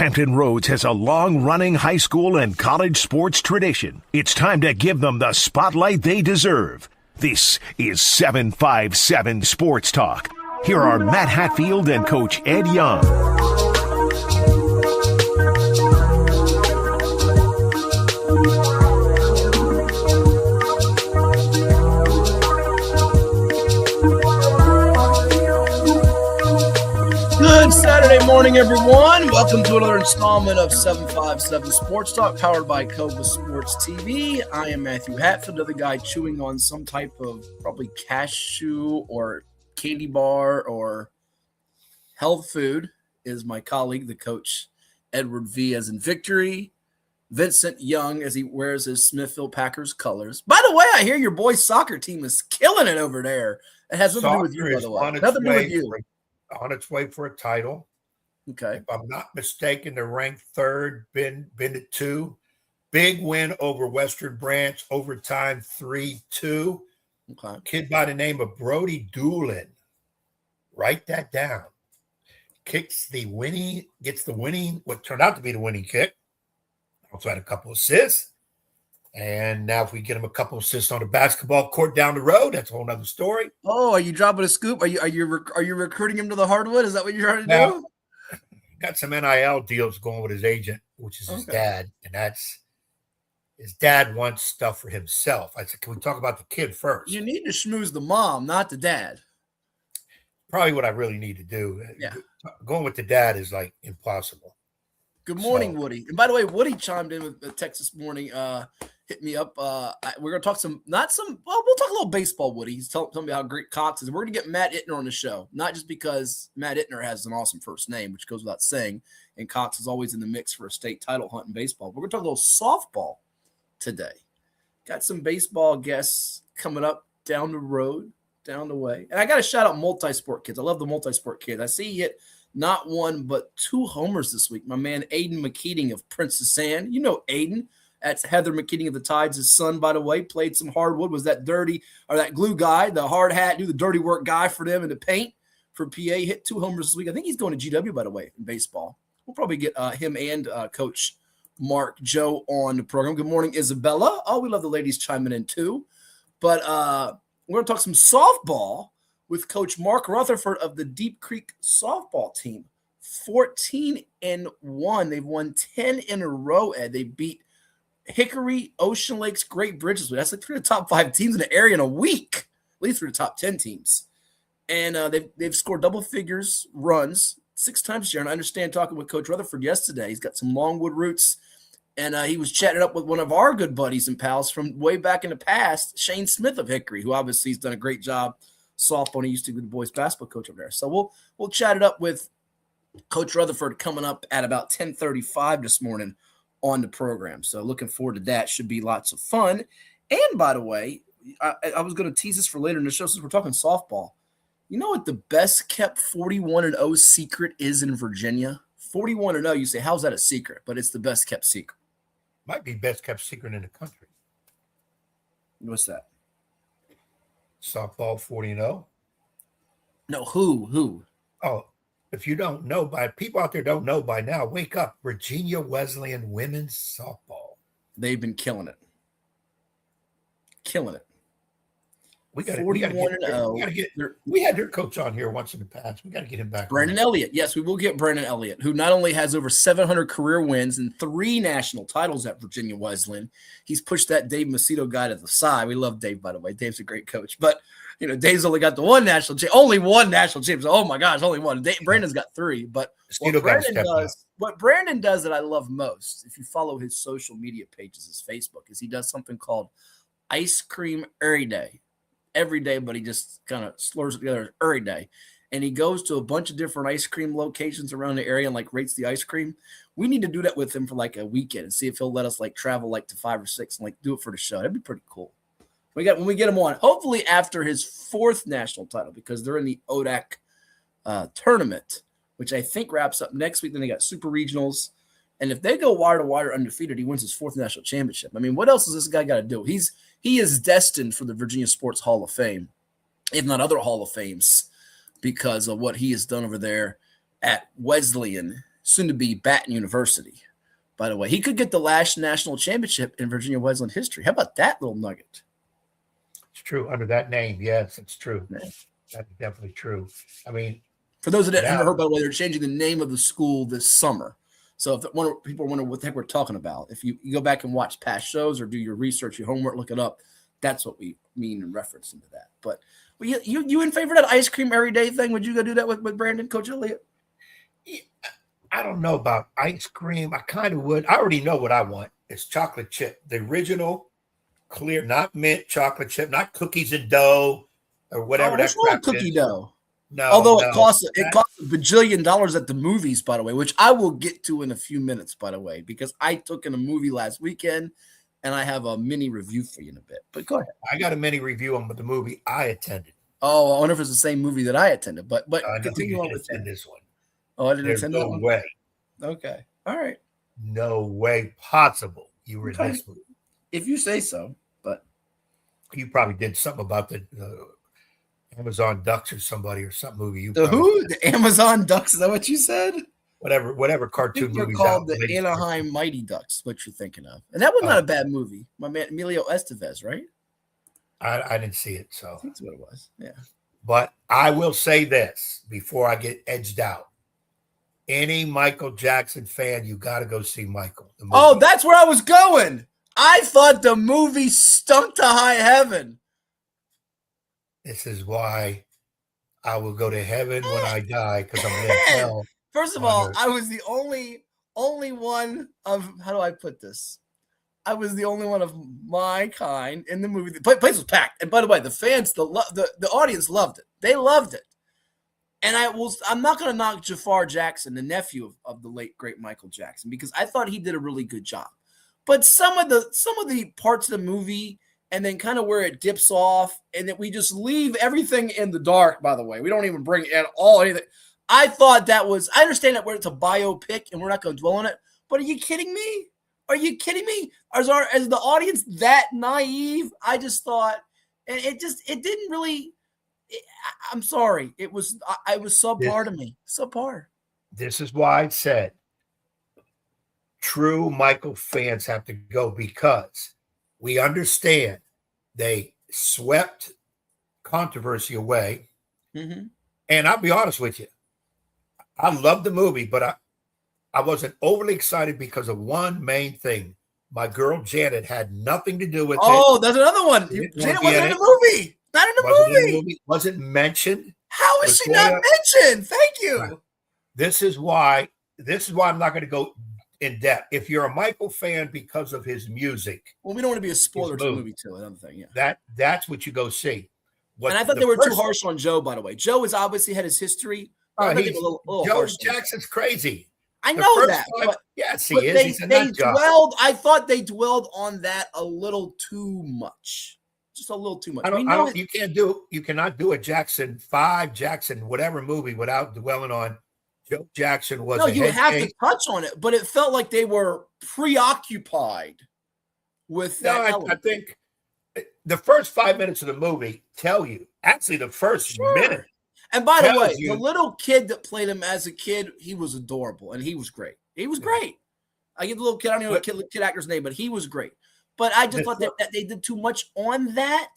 Hampton Roads has a long-running high school and college sports tradition. It's time to give them the spotlight they deserve. This is 757 Sports Talk. Here are Matt Hatfield and Coach Ed Young. Good Saturday morning, everyone. Welcome to another installment of 757 Sports Talk, powered by Cobra Sports TV. I am Matthew Hatfield, the other guy chewing on some type of probably cashew or candy bar or health food is my colleague, the coach, Edward V, as in victory. Vincent Young, as he wears his Smithfield Packers colors. By the way, I hear your boys' soccer team is killing it over there. It has nothing to do with you, by the way. Nothing to do with you. On its way for a title. Okay. If I'm not mistaken, they're ranked third, been at 2. Big win over Western Branch, overtime 3-2. Okay. Kid by the name of Brody Doolin. Write that down. Gets the winning, what turned out to be the winning kick. Also had a couple assists. And now if we get him a couple assists on the basketball court down the road, that's a whole nother story. Oh, are you dropping a scoop? Are you recruiting him to the hardwood? Is that what you're trying to do? Got some NIL deals going with his agent, which is his dad, and that's his dad wants stuff for himself. I said, can we talk about the kid first? You need to schmooze the mom, not the dad. Probably what I really need to do. Yeah. Going with the dad is like impossible. Good morning, Woody. And by the way, Woody chimed in with the text this morning. Hit me up. We're going to talk we'll talk a little baseball, Woody. He's telling me how great Cox is. We're going to get Matt Ittner on the show, not just because Matt Ittner has an awesome first name, which goes without saying, and Cox is always in the mix for a state title hunt in baseball. But we're going to talk a little softball today. Got some baseball guests coming up down the road, down the way. And I got to shout out multi-sport kids. I love the multi-sport kids. I see you hit not one, but 2 homers this week. My man, Aiden McKeating of Princess Anne. You know Aiden. That's Heather McKeating of the Tides. His son, by the way, played some hardwood, was that glue guy, the hard hat, do the dirty work guy for them in the paint for PA. Hit 2 homers this week. I think he's going to GW, by the way, in baseball. We'll probably get him and Coach Mark Joe on the program. Good morning, Isabella. Oh, we love the ladies chiming in too. But we're going to talk some softball with Coach Mark Rutherford of the Deep Creek softball team. 14-1. They've won 10 in a row, Ed. They beat Hickory, Ocean Lakes, Great Bridges. That's like 3 of the top 5 teams in the area in a week, at least 3 of the top 10 teams. And they've scored double figures runs 6 times this year. And I understand talking with Coach Rutherford yesterday, he's got some Longwood roots. And he was chatting up with one of our good buddies and pals from way back in the past, Shane Smith of Hickory, who obviously has done a great job softball. He used to be the boys basketball coach over there. So we'll chat it up with Coach Rutherford coming up at about 10:35 this morning on the program. So looking forward to that. Should be lots of fun. And by the way, I was going to tease this for later in the show since we're talking softball. You know what the best kept 41-0 secret is in Virginia? 41-0, you say, how's that a secret? But it's the best kept secret. Might be best kept secret in the country. What's that? Softball 40-0. No, who? Oh, if you don't know, people out there don't know by now, wake up. Virginia Wesleyan women's softball. They've been killing it. We got 41-0. We had their coach on here once in the past. We got to get him back. Brandon Elliott. Yes, we will get Brandon Elliott, who not only has over 700 career wins and 3 national titles at Virginia Wesleyan. He's pushed that Dave Macedo guy to the side. We love Dave, by the way. Dave's a great coach. But, Dave's only got the one national championship. Only one national championship. Oh, my gosh, only one. Brandon's got 3. But what Brandon does that I love most, if you follow his social media pages, his Facebook, is he does something called Ice Cream Every day, but he just kind of slurs it together every day. And he goes to a bunch of different ice cream locations around the area and rates the ice cream. We need to do that with him for a weekend and see if he'll let us travel to 5 or 6 and do it for the show. That'd be pretty cool. When we get him on, hopefully after his 4th national title, because they're in the ODAC tournament, which I think wraps up next week. Then they got super regionals. And if they go wire to wire undefeated, he wins his 4th national championship. I mean, what else does this guy got to do? He is destined for the Virginia Sports Hall of Fame, if not other Hall of Fames, because of what he has done over there at Wesleyan soon to be Baton University. By the way, he could get the last national championship in Virginia Wesleyan history. How about that little nugget? It's true under that name. Yes, it's true. Yeah. That's definitely true. I mean, for those that haven't heard, by the way, they're changing the name of the school this summer. So if people wonder what the heck we're talking about, if you go back and watch past shows or do your research, your homework, look it up. That's what we mean in reference into that. But you in favor of that ice cream every day thing? Would you go do that with Brandon, Coach Elliott? Yeah, I don't know about ice cream. I kind of would. I already know what I want. It's chocolate chip, the original, clear, not mint chocolate chip, not cookies and dough or whatever that crap cookie is. dough. No, although it costs $1 bajillion at the movies, by the way, which I will get to in a few minutes, by the way, because I took in a movie last weekend, and I have a mini review for you in a bit. But go ahead. I got a mini review on the movie I attended. Oh, I wonder if it's the same movie that I attended. But continue on with this one. Oh, I didn't attend that one? No way. Okay. All right. No way possible you were in this movie. If you say so, but you probably did something about the Amazon Ducks or somebody or some movie. The Amazon Ducks? Is that what you said? Whatever cartoon movie called the Anaheim Mighty Ducks. What you're thinking of? And that was not a bad movie. My man Emilio Estevez, right? I didn't see it, so that's what it was. Yeah. But I will say this before I get edged out: any Michael Jackson fan, you got to go see Michael. Oh, that's where I was going. I thought the movie stunk to high heaven. This is why I will go to heaven when I die, because I'm in hell. First of all, I was the only one of, how do I put this? I was the only one of my kind in the movie. The place was packed. And by the way, the fans, the audience loved it. They loved it. And I'm not going to knock Jafar Jackson, the nephew of the late, great Michael Jackson, because I thought he did a really good job. But some of the parts of the movie, and then kind of where it dips off, and that we just leave everything in the dark, by the way. We don't even bring at all anything. I thought that was, I understand that where it's a biopic and we're not going to dwell on it, but are you kidding me? Are you kidding me? Is the audience that naive? I just thought, and it didn't really, I'm sorry. It was subpar to me. Subpar. This is why I said true Michael fans have to go, because we understand they swept controversy away. Mm-hmm. And I'll be honest with you, I loved the movie, but I wasn't overly excited because of one main thing. My girl Janet had nothing to do with it. Oh, that's another one. Janet wasn't in the movie. Not in the movie. Wasn't mentioned. How is she not mentioned? Thank you. Right. This is why I'm not going to go in depth. If you're a Michael fan because of his music. Well, we don't want to be a spoiler to the movie too. Another thing, yeah. That's what you go see. And I thought they were too harsh on Joe, by the way. Joe has obviously had his history. Joe Jackson's crazy. I know that. Yes, he is. He's a nut job. I thought they dwelled on that a little too much. Just a little too much. You cannot do a Jackson 5, Jackson whatever movie without dwelling on Joe Jackson was. No, you have to touch on it, but it felt like they were preoccupied with that. I think the first 5 minutes of the movie tell you. Actually, the first minute. And by the way, the little kid that played him as a kid, he was adorable, and he was great. He was great. I get the little kid, I don't know the kid actor's name, but he was great. But I just thought that they did too much on that,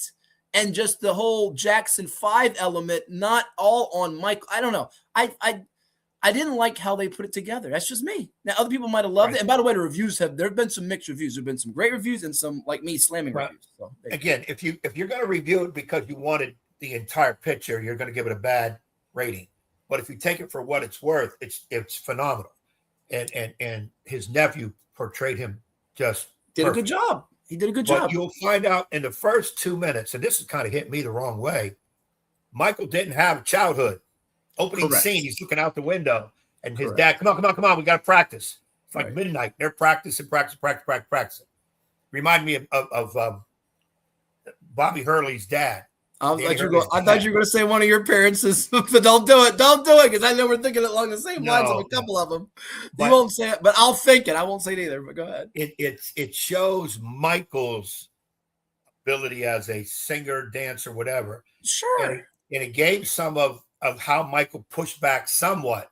and just the whole Jackson 5 element, not all on Michael. I don't know. I didn't like how they put it together. That's just me. Now, other people might have loved it. And by the way, there have been some mixed reviews. There have been some great reviews and some, like me, slamming reviews. So, again, if you're going to review it because you wanted the entire picture, you're going to give it a bad rating. But if you take it for what it's worth, it's phenomenal. And his nephew portrayed him just did perfect. A good job. He did a good job. You'll find out in the first 2 minutes, and this has kind of hit me the wrong way. Michael didn't have a childhood. Opening scene, he's looking out the window, and his dad, come on, we got to practice. It's like midnight. They're practicing. Remind me of Bobby Hurley's dad. I thought you were going to say one of your parents is, but don't do it, because I know we're thinking along the same lines of a couple of them. You won't say it, but I'll think it. I won't say it either, but go ahead. It shows Michael's ability as a singer, dancer, whatever. Sure. And it gave some of how Michael pushed back somewhat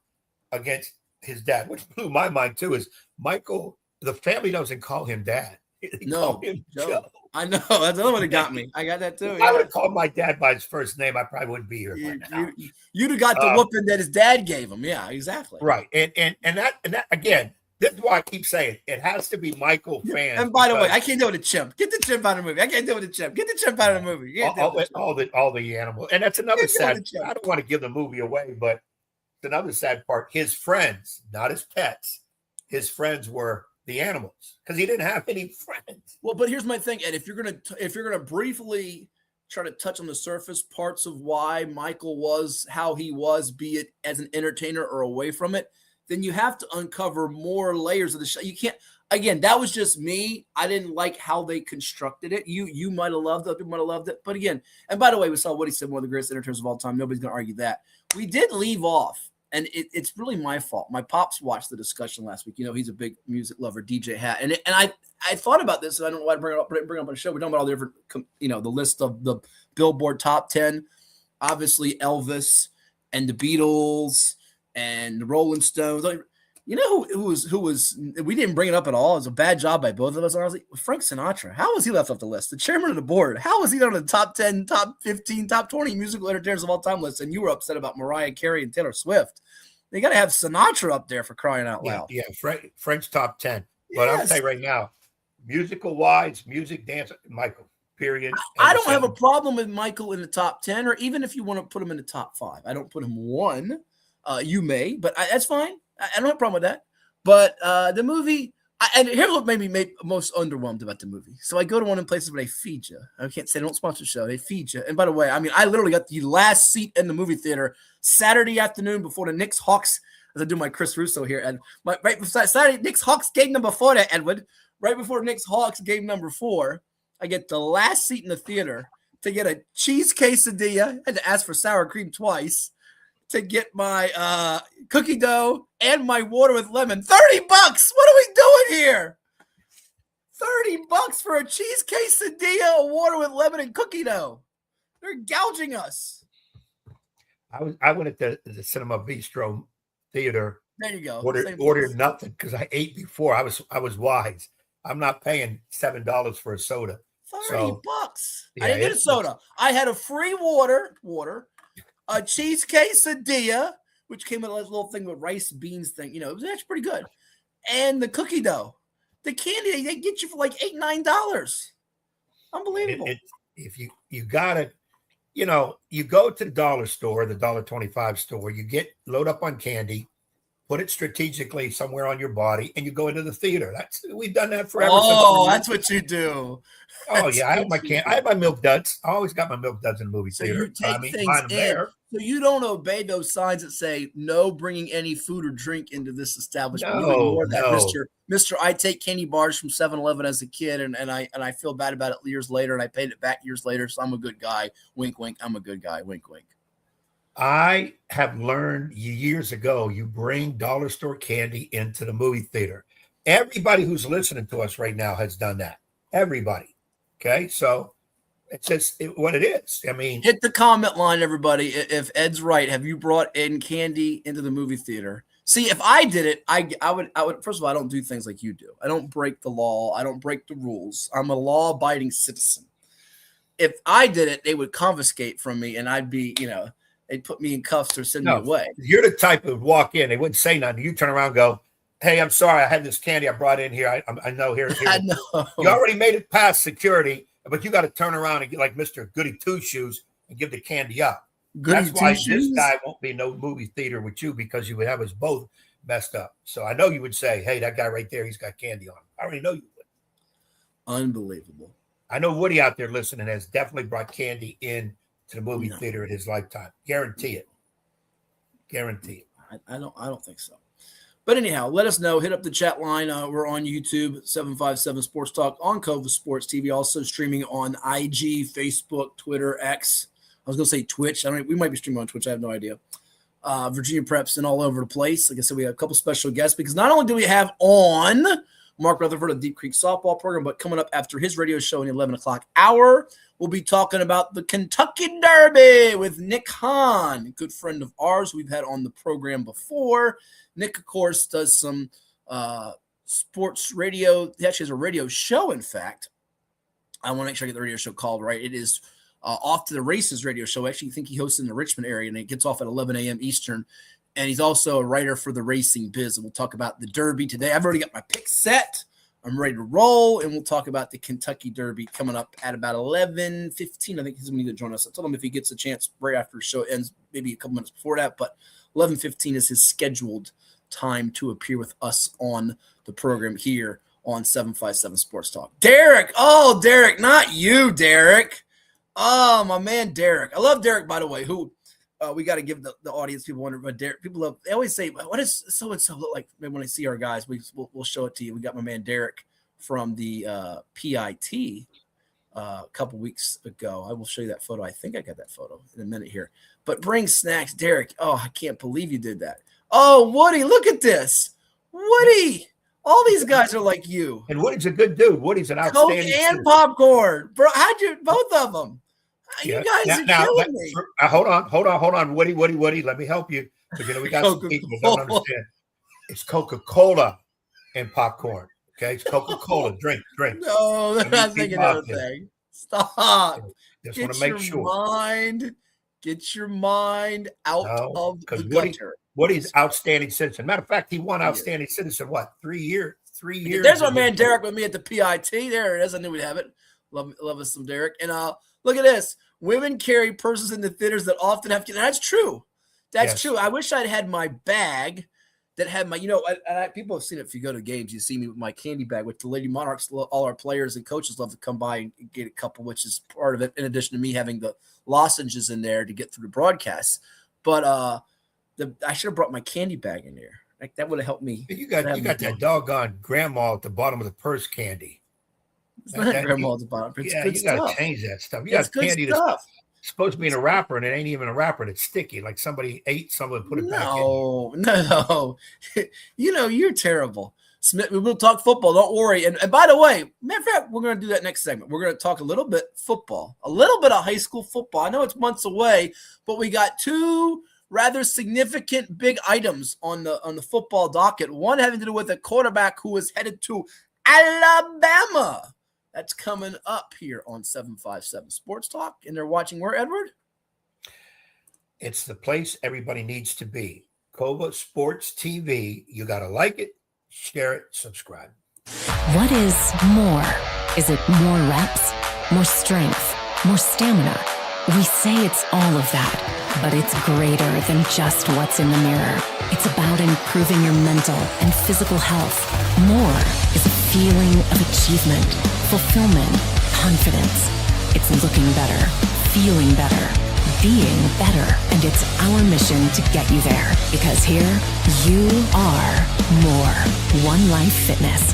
against his dad, which blew my mind too, is Michael. The family doesn't call him dad. They call him Joe. I know. That's another one that got me. I got that too. If I would have called my dad by his first name, I probably wouldn't be here right now. You'd have got the whooping that his dad gave him. Yeah, exactly. Right. And that again, this is why I keep saying it has to be Michael fans. And by the way, I can't do it with a chimp. Get the chimp out of the movie. I can't do it with a chimp. Get the chimp out of the movie. All the animals. And that's another sad. I don't want to give the movie away, but it's another sad part. His friends, not his pets, his friends were the animals because he didn't have any friends. Well, but here's my thing, Ed. If you're gonna briefly try to touch on the surface parts of why Michael was how he was, be it as an entertainer or away from it, then you have to uncover more layers of the show. You can't. Again, that was just me. I didn't like how they constructed it. You might have loved it. You might have loved it. But again, and by the way, we saw what he said, one of the greatest entertainers of all time. Nobody's gonna argue that. We did leave off. And it's really my fault. My pops watched the discussion last week. You know, he's a big music lover, DJ Hat. And I thought about this, and I don't know why to bring it up on the show. We're talking about all the different, the list of the Billboard top 10. Obviously, Elvis and the Beatles and the Rolling Stones. You know who was we didn't bring it up at all. It was a bad job by both of us, honestly. Frank Sinatra. How was he left off the list? The chairman of the board. How was he on the top 10, top 15, top 20 musical entertainers of all time list? And you were upset about Mariah Carey and Taylor Swift. They got to have Sinatra up there for crying out loud. Yeah, Frank's top 10. But I'm saying right now, musical-wise, music, dance, Michael, period. I don't have a problem with Michael in the top 10, or even if you want to put him in the top 5. I don't put him 1. You may, but that's fine. I don't have a problem with that. But the movie, and here's what made me most underwhelmed about the movie. So I go to one of the places where they feed you. I can't say they don't sponsor the show. They feed you. And by the way, I mean, I literally got the last seat in the movie theater Saturday afternoon before the Knicks Hawks, as I do my Chris Russo here. And right beside Saturday, Knicks Hawks game number 4 there, Edward. Right before Knicks Hawks game number 4, I get the last seat in the theater to get a cheese quesadilla. I had to ask for sour cream twice. To get my cookie dough and my water with lemon. $30. What are we doing here? $30 for a cheese quesadilla, a water with lemon, and cookie dough. They're gouging us. I went at the Cinema Bistro theater. There you go. Ordered nothing because I ate before. I was wise. I'm not paying $7 for a soda. $30. Yeah, I didn't get a soda. I had a free water. A cheese quesadilla, which came with a little thing with rice, beans thing. It was actually pretty good. And the cookie dough. The candy, they get you for like $8, $9. Unbelievable. If you got to, you go to the dollar store, the $1.25 store, you load up on candy, put it strategically somewhere on your body, and you go into the theater. We've done that forever. Oh, that's what you do. Oh, yeah. I have my Milk Duds. I always got my Milk Duds in the movie theater. You take things in. There. So you don't obey those signs that say no bringing any food or drink into this establishment. No. Mr. I take candy bars from 7-Eleven as a kid, and I feel bad about it years later, and I paid it back years later, so I'm a good guy. Wink, wink. I'm a good guy. Wink, wink. I have learned years ago, you bring dollar store candy into the movie theater. Everybody who's listening to us right now has done that. Everybody. Okay, so it's just what it is. I mean, hit the comment line, everybody. If Ed's right, have you brought in candy into the movie theater? See, if I did it, I would. First of all, I don't do things like you do. I don't break the law. I don't break the rules. I'm a law-abiding citizen. If I did it, they would confiscate from me, and I'd be, they'd put me in cuffs or send me away. You're the type of walk in. They wouldn't say nothing. You turn around and go, hey, I'm sorry. I had this candy I brought in here. I know here. I know. You already made it past security, but you got to turn around and get like Mr. Goody Two-Shoes and give the candy up. That's why this guy won't be no movie theater with you because you would have us both messed up. So I know you would say, hey, that guy right there, he's got candy on him. I already know you would. Unbelievable. I know Woody out there listening has definitely brought candy in to the movie theater in his lifetime. Guarantee it. I don't think so. But anyhow, let us know. Hit up the chat line. We're on YouTube, 757 Sports Talk, on Cova Sports TV, also streaming on IG, Facebook, Twitter, X. I was going to say Twitch. We might be streaming on Twitch. I have no idea. Virginia Preps and all over the place. Like I said, we have a couple special guests because not only do we have on Mark Rutherford of Deep Creek softball program. But coming up after his radio show in the 11 o'clock hour, we'll be talking about the Kentucky Derby with Nick Hahn, a good friend of ours we've had on the program before. Nick, of course, does some sports radio. He actually has a radio show, in fact. I want to make sure I get the radio show called right. It is Off to the Races radio show. I actually think he hosts in the Richmond area, and it gets off at 11 a.m. Eastern. And he's also a writer for The Racing Biz. And we'll talk about the Derby today. I've already got my pick set. I'm ready to roll, and we'll talk about the Kentucky Derby coming up at about 11:15. I think he's going to join us. I told him if he gets a chance right after the show ends, maybe a couple minutes before that, but 11:15 is his scheduled time to appear with us on the program here on 757 Sports Talk. Derek. Oh, Derek, not you, Derek. Oh, my man, Derek. I love Derek, by the way, who we got to give the audience, people wonder about Derek. People love, they always say, what does so-and-so look like? Maybe when I see our guys, we'll show it to you. We got my man, Derek, from the PIT a couple weeks ago. I will show you that photo. I think I got that photo in a minute here. But bring snacks, Derek. Oh, I can't believe you did that. Oh, Woody, look at this. Woody. All these guys are like you. And Woody's a good dude. Woody's an outstanding Coke and popcorn. Bro, how'd you, both of them? Yeah. You guys are killing me. Hold on. Woody. Let me help you. Because, we got some people who don't understand. It's Coca-Cola and popcorn. Okay? It's Coca-Cola. Drink. No, they're not thinking of the thing. Stop. Just want to make sure. Get your mind out of the gutter. Woody's outstanding citizen. Matter of fact, he won outstanding citizen, 3 years? 3 years. There's my man Derek with me at the PIT. There it is. I knew we'd have it. Love us some Derek. And look at this. Women carry purses in the theaters that often have to. That's true. That's true. I wish I'd had my bag that had my, people have seen it. If you go to games, you see me with my candy bag, which the Lady Monarchs, all our players and coaches love to come by and get a couple, which is part of it, in addition to me having the lozenges in there to get through the broadcast. But I should have brought my candy bag in there. Like, that would have helped me. You got that doggone grandma at the bottom of the purse candy. It's not grandma at the bottom. It's good you got to change that stuff. You got candy that's supposed to be in a wrapper, and it ain't even a wrapper. And it's sticky, like somebody ate some and put it back in. No. You're terrible. Smith, we will talk football. Don't worry. And by the way, matter of fact, we're going to do that next segment. We're going to talk a little bit football, a little bit of high school football. I know it's months away, but we got two rather significant big items on the football docket. One having to do with a quarterback who is headed to Alabama. That's coming up here on 757 Sports Talk. And they're watching where, Edward? It's the place everybody needs to be. Cova Sports TV. You got to like it, share it, subscribe. What is more? Is it more reps, more strength, more stamina? We say it's all of that, but it's greater than just what's in the mirror. It's about improving your mental and physical health. More is a feeling of achievement, fulfillment, confidence. It's looking better, feeling better, being better. And it's our mission to get you there. Because here, you are more. One Life Fitness.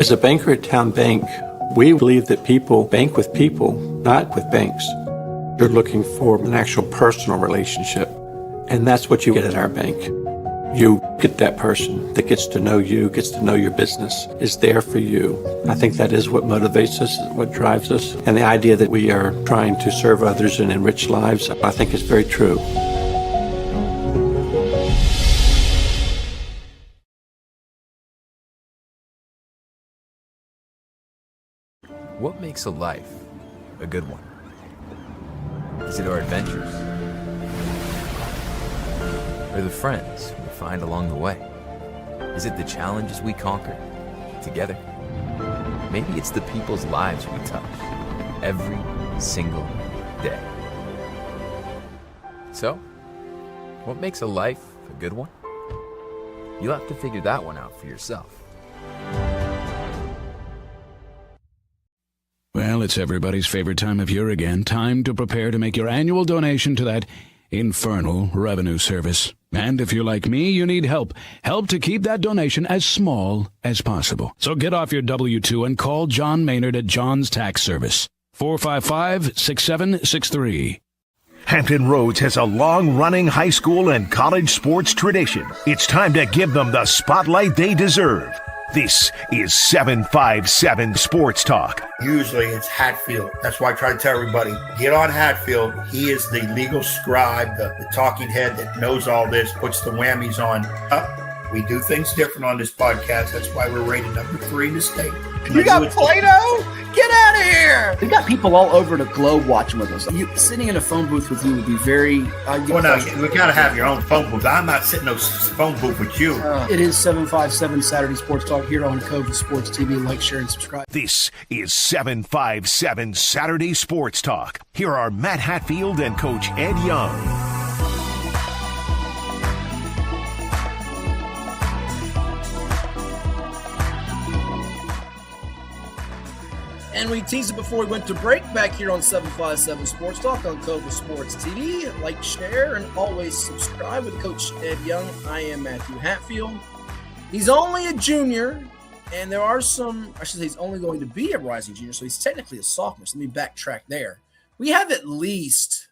As a banker at Town Bank, we believe that people bank with people, not with banks. You're looking for an actual personal relationship, and that's what you get at our bank. You get that person that gets to know you, gets to know your business, is there for you. I think that is what motivates us, what drives us, and the idea that we are trying to serve others and enrich lives, I think is very true. What makes a life a good one? Is it our adventures? Or the friends we find along the way? Is it the challenges we conquer together? Maybe it's the people's lives we touch every single day. So, what makes a life a good one? You'll have to figure that one out for yourself. Well, it's everybody's favorite time of year again. Time to prepare to make your annual donation to that infernal revenue service. And if you're like me, you need help. Help to keep that donation as small as possible. So get off your W-2 and call John Maynard at John's Tax Service. 455-6763. Hampton Roads has a long-running high school and college sports tradition. It's time to give them the spotlight they deserve. This is 757 Sports Talk. Usually it's Hatfield. That's why I try to tell everybody, get on Hatfield. He is the legal scribe, the talking head that knows all this, puts the whammies on. We do things different on this podcast. That's why we're rated number 3 in the state. You got Play-Doh? Get out of here! We got people all over the globe watching with us. Sitting in a phone booth with you would be very... Well, no, we got to have your own phone booth. I'm not sitting in no phone booth with you. It is 757 Saturday Sports Talk here on Cova Sports TV. Like, share, and subscribe. This is 757 Saturday Sports Talk. Here are Matt Hatfield and Coach Ed Young. And we teased it before we went to break back here on 757 Sports Talk on Cova Sports TV. Like, share, and always subscribe with Coach Ed Young. I am Matthew Hatfield. He's only a junior, and there are some, I should say he's only going to be a rising junior, so he's technically a sophomore. So let me backtrack there. We have at least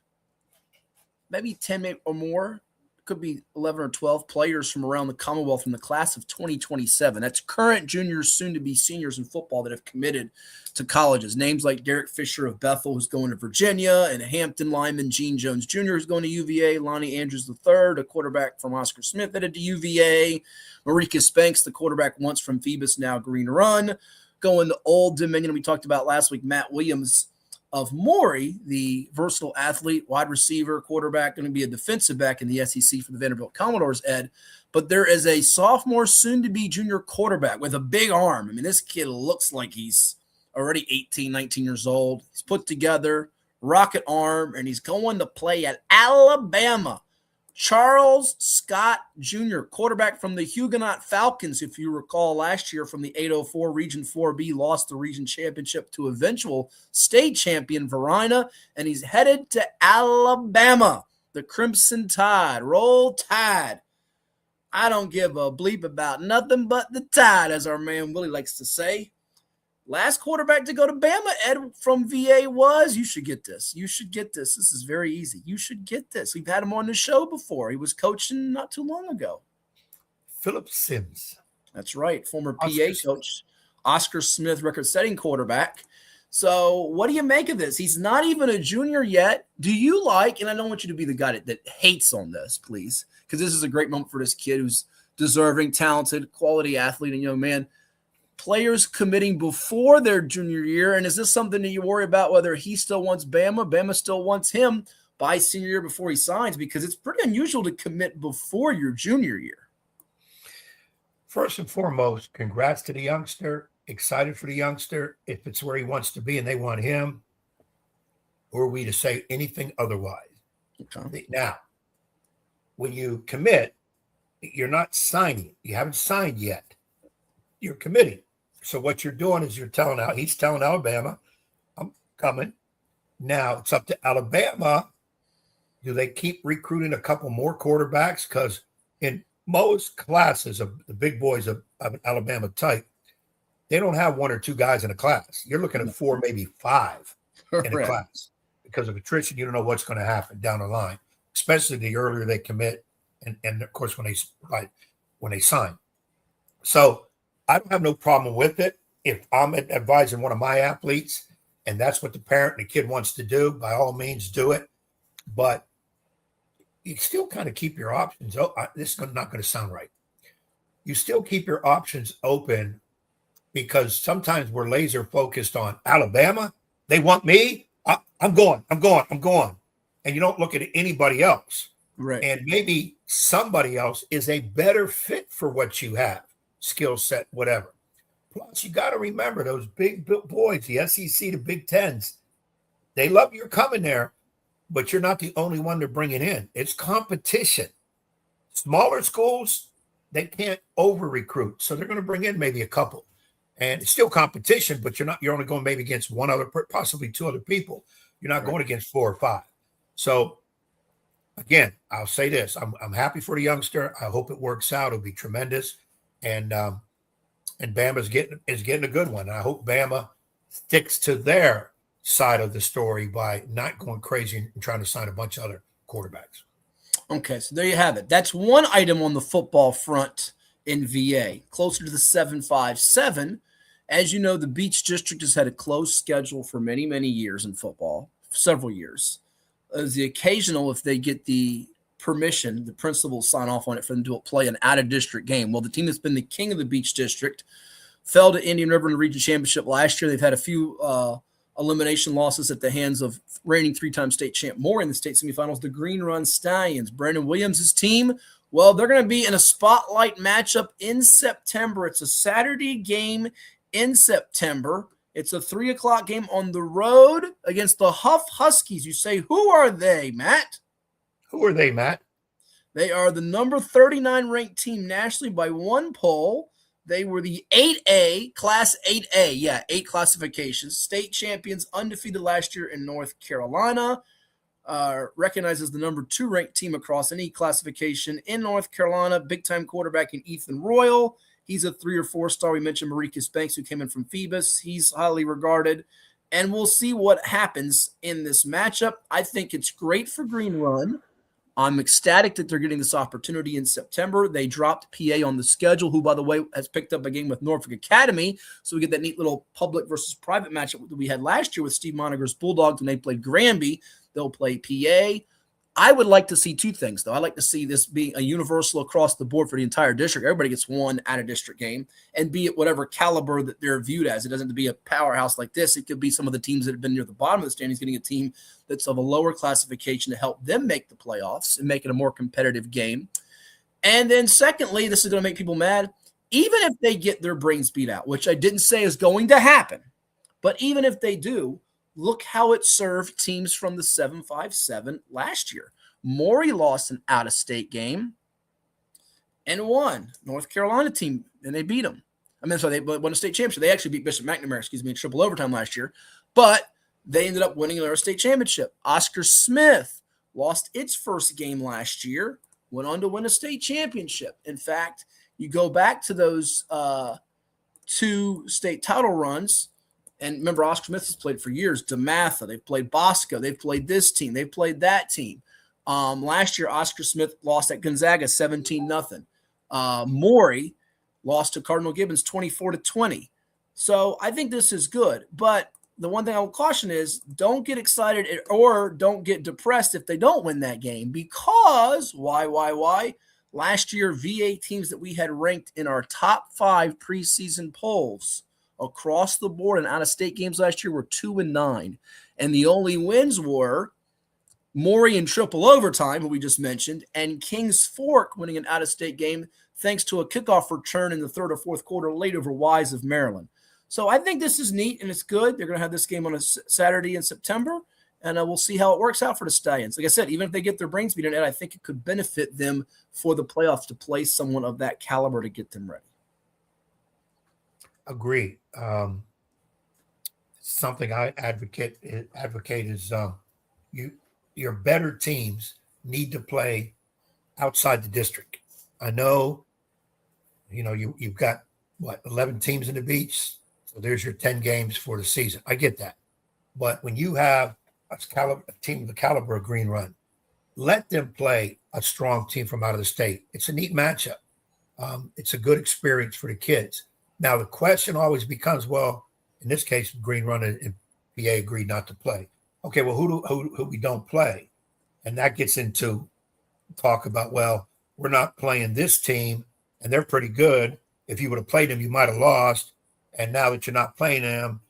maybe 10 or more, could be 11 or 12 players from around the Commonwealth in the class of 2027. That's current juniors, soon to be seniors in football that have committed to colleges. Names like Derek Fisher of Bethel, who's going to Virginia, and Hampton lineman Gene Jones Jr., who's going to UVA, Lonnie Andrews III, a quarterback from Oscar Smith headed to UVA, Marika Spanks, the quarterback once from Phoebus, now Green Run, going to Old Dominion. We talked about last week, Matt Williams of Maury, the versatile athlete, wide receiver, quarterback, going to be a defensive back in the SEC for the Vanderbilt Commodores, Ed. But there is a sophomore, soon-to-be junior quarterback with a big arm. I mean, this kid looks like he's already 18, 19 years old. He's put together, rocket arm, and he's going to play at Alabama. Charles Scott Jr., quarterback from the Huguenot Falcons, if you recall last year from the 804 Region 4B, lost the region championship to eventual state champion Varina, and he's headed to Alabama. The Crimson Tide, roll Tide. I don't give a bleep about nothing but the Tide, as our man Willie likes to say. Last quarterback to go to Bama, Ed, from VA was, you should get this. You should get this. This is very easy. You should get this. We've had him on the show before. He was coaching not too long ago. Philip Sims. That's right. Former PA coach, Oscar Smith, record-setting quarterback. So what do you make of this? He's not even a junior yet. Do you like, and I don't want you to be the guy that hates on this, please, because this is a great moment for this kid who's deserving, talented, quality athlete, and young man. Players committing before their junior year, and is this something that you worry about, whether he still wants Bama, Bama still wants him by senior year before he signs, because it's pretty unusual to commit before your junior year? First and foremost, congrats to the youngster. Excited for the youngster. If it's where he wants to be and they want him, who are we to say anything otherwise? Okay. Now, when you commit, you're not signing. You haven't signed yet. You're committing. So what you're doing is he's telling Alabama, I'm coming. Now it's up to Alabama. Do they keep recruiting a couple more quarterbacks? Because in most classes of the big boys of an Alabama type, they don't have one or two guys in a class. You're looking at 4, maybe 5 in a class. Because of attrition, you don't know what's going to happen down the line, especially the earlier they commit and of course when they sign. So I don't have no problem with it. If I'm advising one of my athletes and that's what the parent and the kid wants to do, by all means do it. But you still kind of keep your options open. This is not going to sound right. You still keep your options open because sometimes we're laser focused on Alabama. They want me. I'm going. And you don't look at anybody else. Right. And maybe somebody else is a better fit for what you have. Skill set, whatever. Plus, you got to remember those big boys, the SEC, the Big Tens, they love your coming there, but you're not the only one they're bringing in. It's competition. Smaller schools, they can't over recruit. So they're going to bring in maybe a couple. And it's still competition, but you're only going maybe against one other, possibly two other people. You're not going against 4 or 5. So again, I'll say this. I'm happy for the youngster. I hope it works out. It'll be tremendous. And Bama's getting a good one. I hope Bama sticks to their side of the story by not going crazy and trying to sign a bunch of other quarterbacks. Okay, so there you have it. That's one item on the football front in VA, closer to the 757. As you know, the Beach District has had a closed schedule for many, many years in football, several years. As the occasional, if they get the permission, the principals sign off on it for them to play an out-of-district game. Well, the team that's been the king of the Beach District fell to Indian River in the region championship last year. They've had a few elimination losses at the hands of reigning 3-time state champ Moore in the state semifinals, the Green Run Stallions. Brandon Williams' team, well, they're going to be in a spotlight matchup in September. It's a Saturday game in September. It's a 3:00 game on the road against the Huff Huskies. You say, who are they, Matt? Who are they, Matt? They are the number 39 ranked team nationally by one poll. They were the 8A, Class 8A, 8 classifications, state champions, undefeated last year in North Carolina, recognized as the number 2 ranked team across any classification in North Carolina, big-time quarterback in Ethan Royal. He's a 3 or 4 star. We mentioned Maricus Banks, who came in from Phoebus. He's highly regarded. And we'll see what happens in this matchup. I think it's great for Green Run. I'm ecstatic that they're getting this opportunity in September. They dropped PA on the schedule, who, by the way, has picked up a game with Norfolk Academy. So we get that neat little public versus private matchup that we had last year with Steve Moniger's Bulldogs, and they played Granby. They'll play PA. I would like to see 2 things, though. I'd like to see this being a universal across the board for the entire district. Everybody gets one out-of-district game, and be it whatever caliber that they're viewed as. It doesn't have to be a powerhouse like this. It could be some of the teams that have been near the bottom of the standings getting a team that's of a lower classification to help them make the playoffs and make it a more competitive game. And then secondly, this is going to make people mad, even if they get their brains beat out, which I didn't say is going to happen, but even if they do, look how it served teams from the 757 last year. Maury lost an out-of-state game and won. North Carolina team, and they beat them. They won a state championship. They actually beat Bishop McNamara, in triple overtime last year. But they ended up winning their state championship. Oscar Smith lost its first game last year, went on to win a state championship. In fact, you go back to those 2 state title runs, and remember, Oscar Smith has played for years. DeMatha, they've played Bosco, they've played this team, they've played that team. Last year, Oscar Smith lost at Gonzaga 17-0. Maury lost to Cardinal Gibbons 24-20. So I think this is good. But the one thing I will caution is don't get excited or don't get depressed if they don't win that game, because why? Last year, VA teams that we had ranked in our top 5 preseason polls across the board and out-of-state games last year were 2-9. And the only wins were Maury in triple overtime, who we just mentioned, and Kings Fork winning an out-of-state game thanks to a kickoff return in the 3rd or 4th quarter late over Wise of Maryland. So I think this is neat and it's good. They're going to have this game on a Saturday in September, and we'll see how it works out for the Stallions. Like I said, even if they get their brains beaten, I think it could benefit them for the playoffs to play someone of that caliber to get them ready. Agree. Something I advocate is your better teams need to play outside the district. I know, you've got 11 teams in the Beach, so there's your 10 games for the season. I get that, but when you have a team of the caliber of Green Run, let them play a strong team from out of the state. It's a neat matchup. It's a good experience for the kids. Now, the question always becomes, well, in this case, Green Run and PA agreed not to play. Okay, well, who we don't play? And that gets into talk about, well, we're not playing this team, and they're pretty good. If you would have played them, you might have lost. And now that you're not playing them,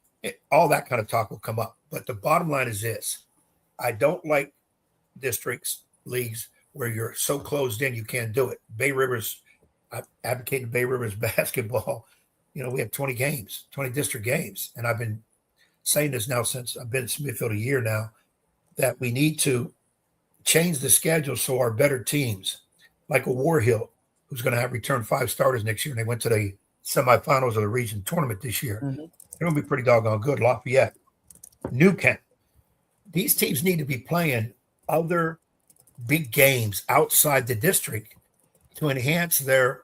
all that kind of talk will come up. But the bottom line is this. I don't like districts, leagues, where you're so closed in you can't do it. Bay Rivers, I advocated Bay Rivers basketball. We have 20 district games. And I've been saying this now since I've been at Smithfield a year now, that we need to change the schedule so our better teams, like a War Hill, who's going to have returned 5 starters next year, and they went to the semifinals of the region tournament this year. Mm-hmm. They're going to be pretty doggone good. Lafayette, New Kent. These teams need to be playing other big games outside the district to enhance their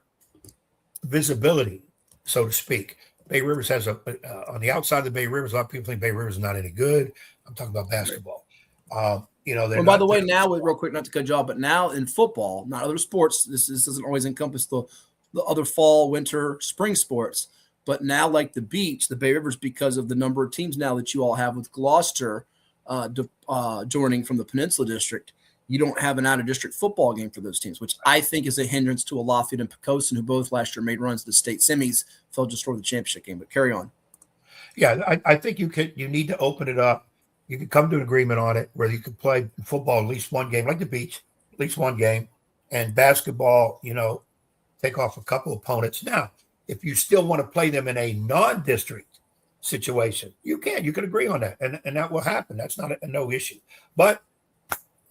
visibility, so to speak. Bay Rivers has on the outside of the Bay Rivers, a lot of people think Bay Rivers is not any good. I'm talking about basketball. Well, by the way, now, real quick, not to cut you off, but now in football, not other sports, this doesn't always encompass the other fall, winter, spring sports, but now like the beach, the Bay Rivers, because of the number of teams now that you all have with Gloucester joining from the Peninsula District, you don't have an out-of-district football game for those teams, which I think is a hindrance to a Lafayette and Pocosin, who both last year made runs to the state semis, fell just short of the championship game. But carry on. Yeah, I think you need to open it up. You can come to an agreement on it where you can play football at least one game, like the beach, at least one game, and basketball, take off a couple opponents. Now, if you still want to play them in a non-district situation, you can agree on that, and that will happen. That's not a no issue. But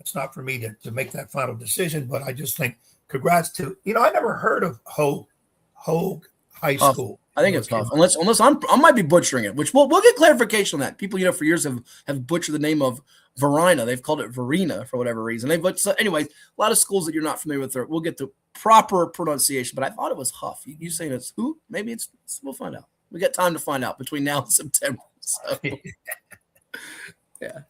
it's not for me to make that final decision, but I just think congrats to, I never heard of Hogue High School. I think it's tough, unless I might be butchering it, which we'll get clarification on that. People, for years have butchered the name of Verina. They've called it Verena for whatever reason. So anyways, a lot of schools that you're not familiar with, we'll get the proper pronunciation, but I thought it was Huff. You saying it's who? Maybe we'll find out. We got time to find out between now and September. So. Yeah.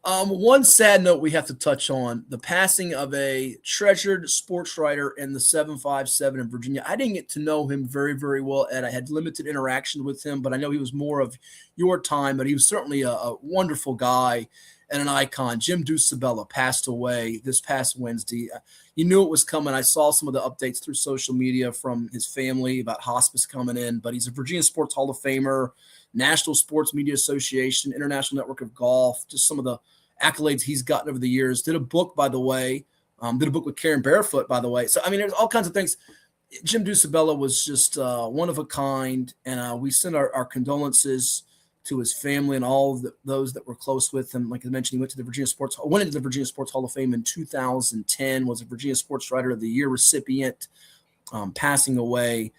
One sad note we have to touch on, the passing of a treasured sports writer in the 757 in Virginia. I didn't get to know him very, very well, Ed. I had limited interaction with him, but I know he was more of your time, but he was certainly a wonderful guy and an icon. Jim Ducibella passed away this past Wednesday. You knew it was coming. I saw some of the updates through social media from his family about hospice coming in, but he's a Virginia Sports Hall of Famer, National Sports Media Association, International Network of Golf, just some of the accolades he's gotten over the years. Did a book, by the way. Did a book with Karen Barefoot, by the way. So, there's all kinds of things. Jim Ducibella was just one of a kind, and we send our condolences to his family and all of those that were close with him. Like I mentioned, he went into the Virginia Sports Hall of Fame in 2010, was a Virginia Sports Writer of the Year recipient, passing away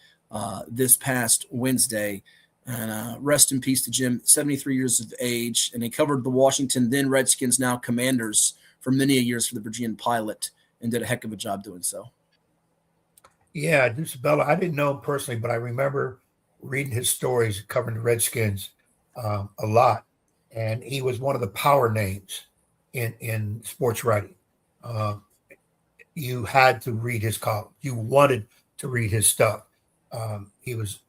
this past Wednesday. And rest in peace to Jim, 73 years of age. And he covered the Washington, then Redskins, now Commanders, for many years for the Virginia Pilot, and did a heck of a job doing so. Yeah, Ducibella, I didn't know him personally, but I remember reading his stories covering the Redskins a lot. And he was one of the power names in sports writing. You had to read his column. You wanted to read his stuff. He was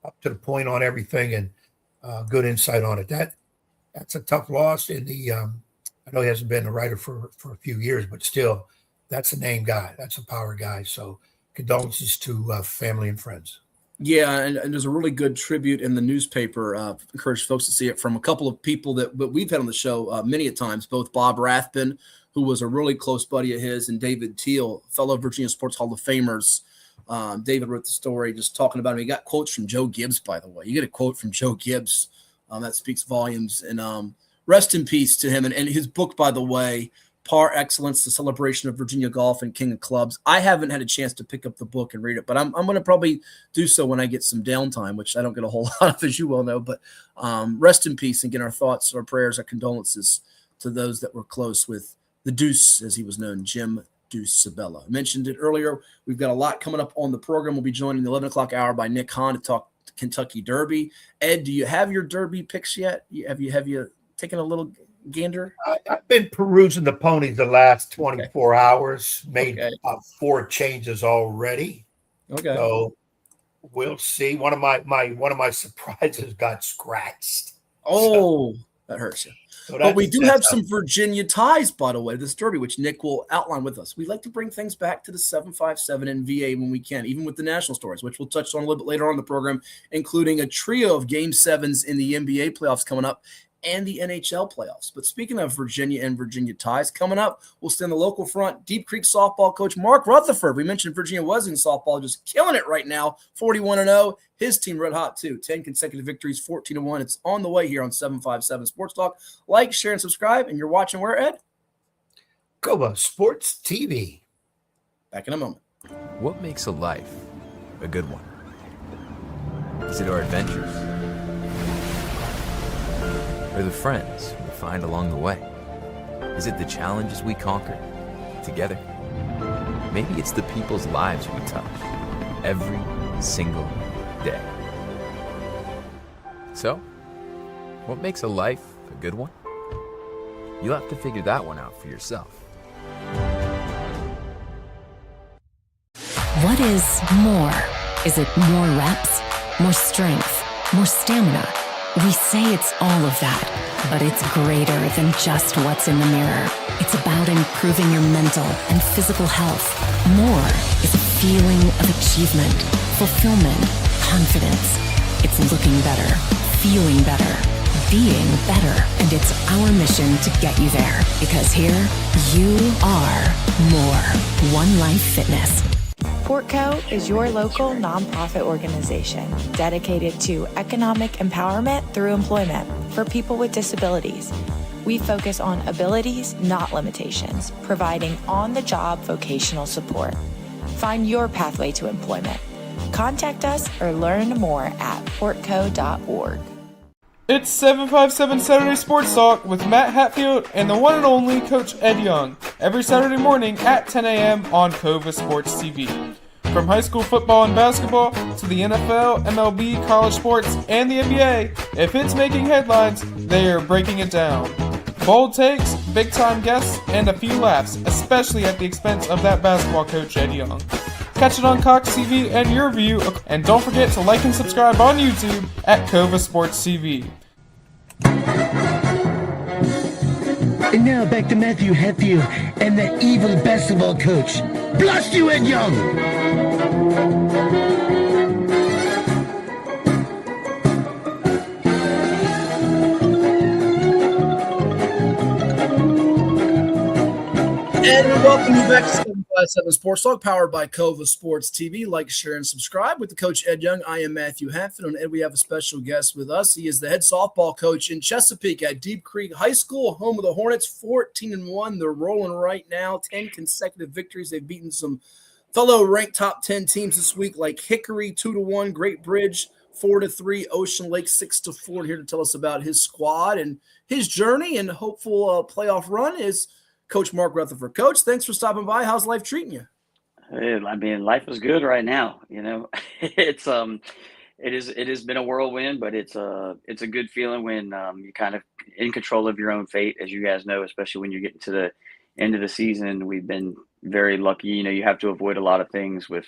up to the point on everything and good insight on it. That's a tough loss in the I know he hasn't been a writer for a few years, but still, that's a name guy. That's a power guy. So condolences to family and friends. Yeah, and there's a really good tribute in the newspaper. Encourage folks to see it from a couple of people that we've had on the show many a times, both Bob Rathbun, who was a really close buddy of his, and David Teal, fellow Virginia Sports Hall of Famers. David wrote the story just talking about him. He got quotes from Joe Gibbs, by the way. You get a quote from Joe Gibbs that speaks volumes. And rest in peace to him. And his book, by the way, Par Excellence, The Celebration of Virginia Golf and King of Clubs. I haven't had a chance to pick up the book and read it, but I'm going to probably do so when I get some downtime, which I don't get a whole lot of, as you well know. But rest in peace, and get our thoughts, our prayers, our condolences to those that were close with the Deuce, as he was known, Jim Ducibella. I mentioned it earlier. We've got a lot coming up on the program. We'll be joined in the 11 o'clock hour by Nick Hahn to talk Kentucky Derby. Ed, do you have your Derby picks yet? Have you taken a little gander? I've been perusing the ponies the last 24 hours. Made 4 changes already. Okay. So we'll see. One of my surprises got scratched. Oh, that hurts you. So but we do have some Virginia ties, by the way, this Derby, which Nick will outline with us. We like to bring things back to the 757 and VA when we can, even with the national stories, which we'll touch on a little bit later on in the program, including a trio of Game 7s in the NBA playoffs coming up and the NHL playoffs. But speaking of Virginia and Virginia ties, coming up, we'll stay on the local front. Deep Creek softball coach Mark Rutherford. We mentioned Virginia was in softball, just killing it right now, 41-0. His team red hot too, 10 consecutive victories, 14-1. It's on the way here on 757 Sports Talk. Like, share, and subscribe. And you're watching where, Ed? Coba Sports TV. Back in a moment. What makes a life a good one? Is it our adventures? Or the friends we find along the way? Is it the challenges we conquer together? Maybe it's the people's lives we touch every single day. So, what makes a life a good one? You'll have to figure that one out for yourself. What is more? Is it more reps, more strength, more stamina? We say it's all of that, but it's greater than just what's in the mirror. It's about improving your mental and physical health. More is a feeling of achievement, fulfillment, confidence. It's looking better, feeling better, being better, and it's our mission to get you there. Because here, you are more. One Life Fitness. Portco is your local nonprofit organization dedicated to economic empowerment through employment for people with disabilities. We focus on abilities, not limitations, providing on-the-job vocational support. Find your pathway to employment. Contact us or learn more at portco.org. It's 757 Saturday Sports Talk with Matt Hatfield and the one and only Coach Ed Young, every Saturday morning at 10 a.m. on Cova Sports TV. From high school football and basketball to the NFL, MLB, college sports, and the NBA, if it's making headlines, they are breaking it down. Bold takes, big-time guests, and a few laughs, especially at the expense of that basketball coach Ed Young. Catch it on Cox TV and your view, and don't forget to like and subscribe on YouTube at Cova Sports TV. And now back to Matthew Hatfield and the evil basketball coach. Blast you, Ed Young! And we welcome you back to 757 Sports Talk, powered by Cova Sports TV. Like, share, and subscribe. With the Coach Ed Young, I am Matthew Hatfield, and Ed, we have a special guest with us. He is the head softball coach in Chesapeake at Deep Creek High School, home of the Hornets, 14-1. They're rolling right now, 10 consecutive victories. They've beaten some fellow ranked top 10 teams this week, like Hickory 2-1, Great Bridge 4-3, Ocean Lake 6-4. Here to tell us about his squad and his journey and hopeful playoff run is Coach Mark Rutherford. Coach, thanks for stopping by. How's life treating you? I mean, life is good right now. You know, it has been a whirlwind, but it's a good feeling when you're kind of in control of your own fate, as you guys know, especially when you're getting to the end of the season. We've been very lucky. You know, you have to avoid a lot of things with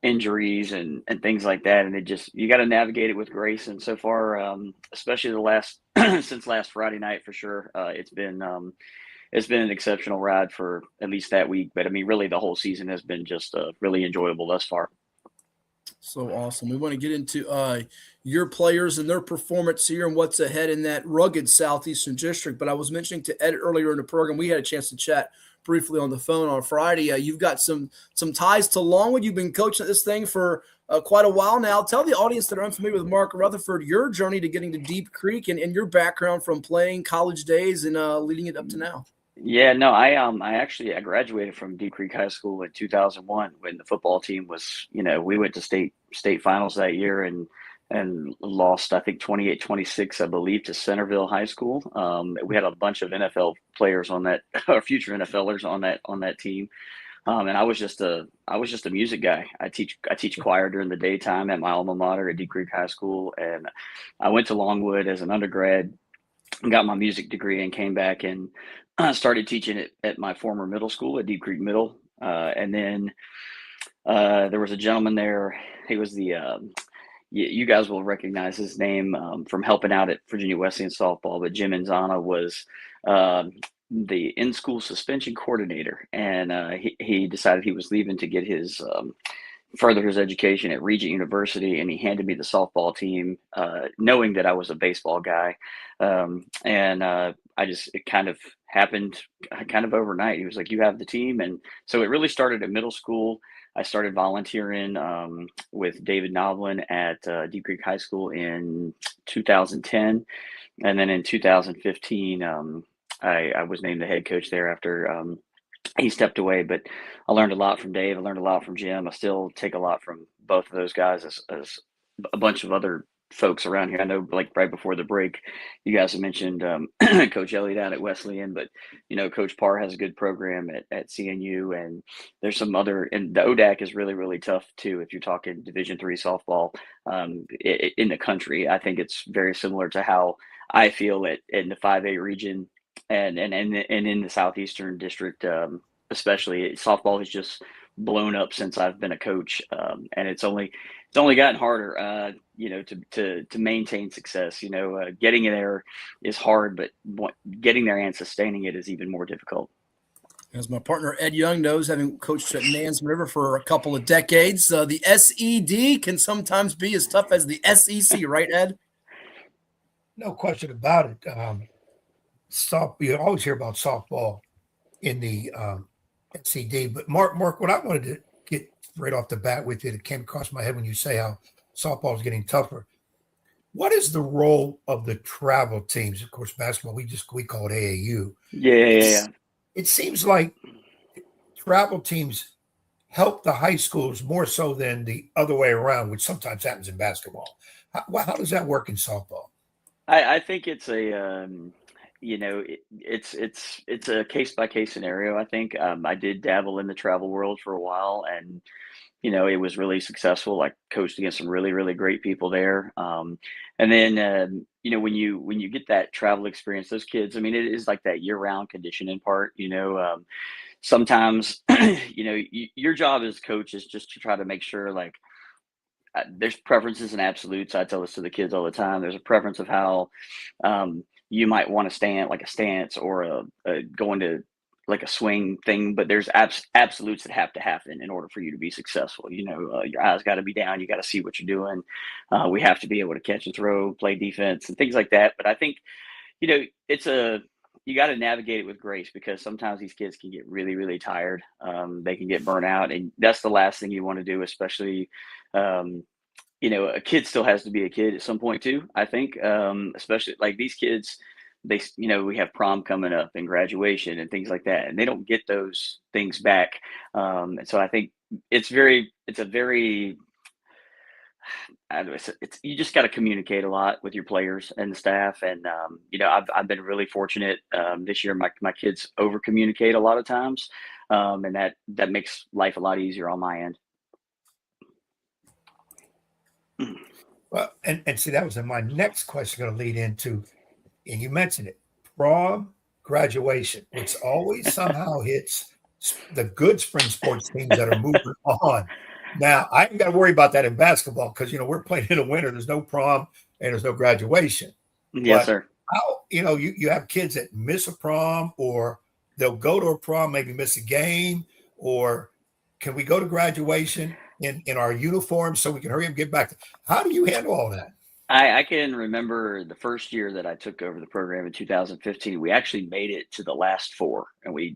injuries and things like that, and you got to navigate it with grace. And so far, especially since last Friday night, for sure, it's been an exceptional ride for at least that week. But I mean, really, the whole season has been just really enjoyable thus far. So awesome. We want to get into your players and their performance here and what's ahead in that rugged Southeastern District. But I was mentioning to Ed earlier in the program, we had a chance to chat briefly on the phone on Friday. You've got some ties to Longwood. You've been coaching this thing for quite a while now. Tell the audience that are unfamiliar with Mark Rutherford your journey to getting to Deep Creek and your background from playing college days and leading it up to now. Yeah, no, I graduated from Deep Creek High School in 2001 when the football team was, you know, we went to state finals that year and lost, I think 28-26, I believe, to Centerville High School. We had a bunch of NFL players on that, or future NFLers on that team. And I was just a music guy. I teach choir during the daytime at my alma mater at Deep Creek High School, and I went to Longwood as an undergrad, got my music degree, and came back and started teaching at my former middle school at Deep Creek Middle. And then there was a gentleman there. He was you guys will recognize his name from helping out at Virginia Wesleyan softball, but Jim Ducibella was the in-school suspension coordinator. And he decided he was leaving to get his further his education at Regent University, and he handed me the softball team, knowing that I was a baseball guy. It kind of happened kind of overnight. He was like, "You have the team." And so it really started at middle school. I started volunteering with David Noblin at Deep Creek High School in 2010. And then in 2015, I was named the head coach there after he stepped away, but I learned a lot from Dave. I learned a lot from Jim. I still take a lot from both of those guys, as a bunch of other folks around here. I know, like right before the break, you guys have mentioned Coach Elliott out at Wesleyan, but Coach Parr has a good program at CNU, and there's some other. And the ODAC is really, really tough too. If you're talking Division III softball in the country, I think it's very similar to how I feel in the 5A region and in the Southeastern District, especially. Softball has just blown up since I've been a coach, and it's only gotten harder, to maintain success. Getting there is hard, but getting there and sustaining it is even more difficult. As my partner Ed Young knows, having coached at Nansemond River for a couple of decades, the SED can sometimes be as tough as the SEC, right, Ed? No question about it. You always hear about softball in the SED, but Mark, what I wanted to get right off the bat with you, that came across my head when you say how softball is getting tougher. What is the role of the travel teams? Of course, basketball, we call it AAU. Yeah. It seems like travel teams help the high schools more so than the other way around, which sometimes happens in basketball. How does that work in softball? I think it's a it's a case by case scenario. I think I did dabble in the travel world for a while, and it was really successful. I coached against some really, really great people there. And then, when you get that travel experience, those kids, I mean, it is like that year-round conditioning part. Sometimes, your job as coach is just to try to make sure, like, there's preferences and absolutes. I tell this to the kids all the time. There's a preference of how you might want to stand, like a stance or going to like a swing thing, but there's absolutes that have to happen in order for you to be successful. Your eyes got to be down. You got to see what you're doing. We have to be able to catch and throw, play defense and things like that. But I think, you got to navigate it with grace, because sometimes these kids can get really, really tired. They can get burnt out, and that's the last thing you want to do, especially, a kid still has to be a kid at some point too, I think, especially like these kids, we have prom coming up and graduation and things like that, and they don't get those things back. And so I think it's a very, you just got to communicate a lot with your players and the staff. And, I've been really fortunate this year. My kids over communicate a lot of times. And that makes life a lot easier on my end. Well, and see, that was my next question going to lead into, and you mentioned it, prom, graduation, which always somehow hits the good spring sports teams that are moving on. Now, I ain't got to worry about that in basketball because, we're playing in the winter. There's no prom and there's no graduation. Yes, sir. How, you have kids that miss a prom, or they'll go to a prom, maybe miss a game, or can we go to graduation in our uniforms so we can hurry up and get back? How do you handle all that? I can remember the first year that I took over the program in 2015, we actually made it to the last four, and we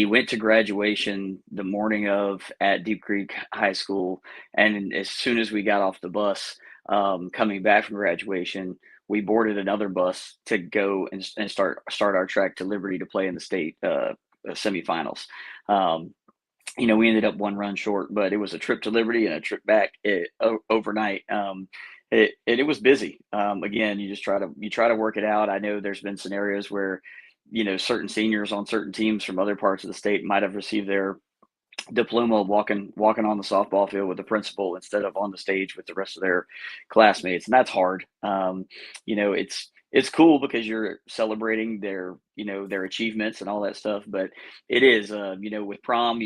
went to graduation the morning of at Deep Creek High School. And as soon as we got off the bus, coming back from graduation, we boarded another bus to go and start our trek to Liberty to play in the state semifinals. We ended up one run short, but it was a trip to Liberty and a trip back overnight. It was busy. Again, you try to work it out. I know there's been scenarios where, certain seniors on certain teams from other parts of the state might have received their diploma walking on the softball field with the principal instead of on the stage with the rest of their classmates. And that's hard. It's cool because you're celebrating their achievements and all that stuff. But it is, with prom,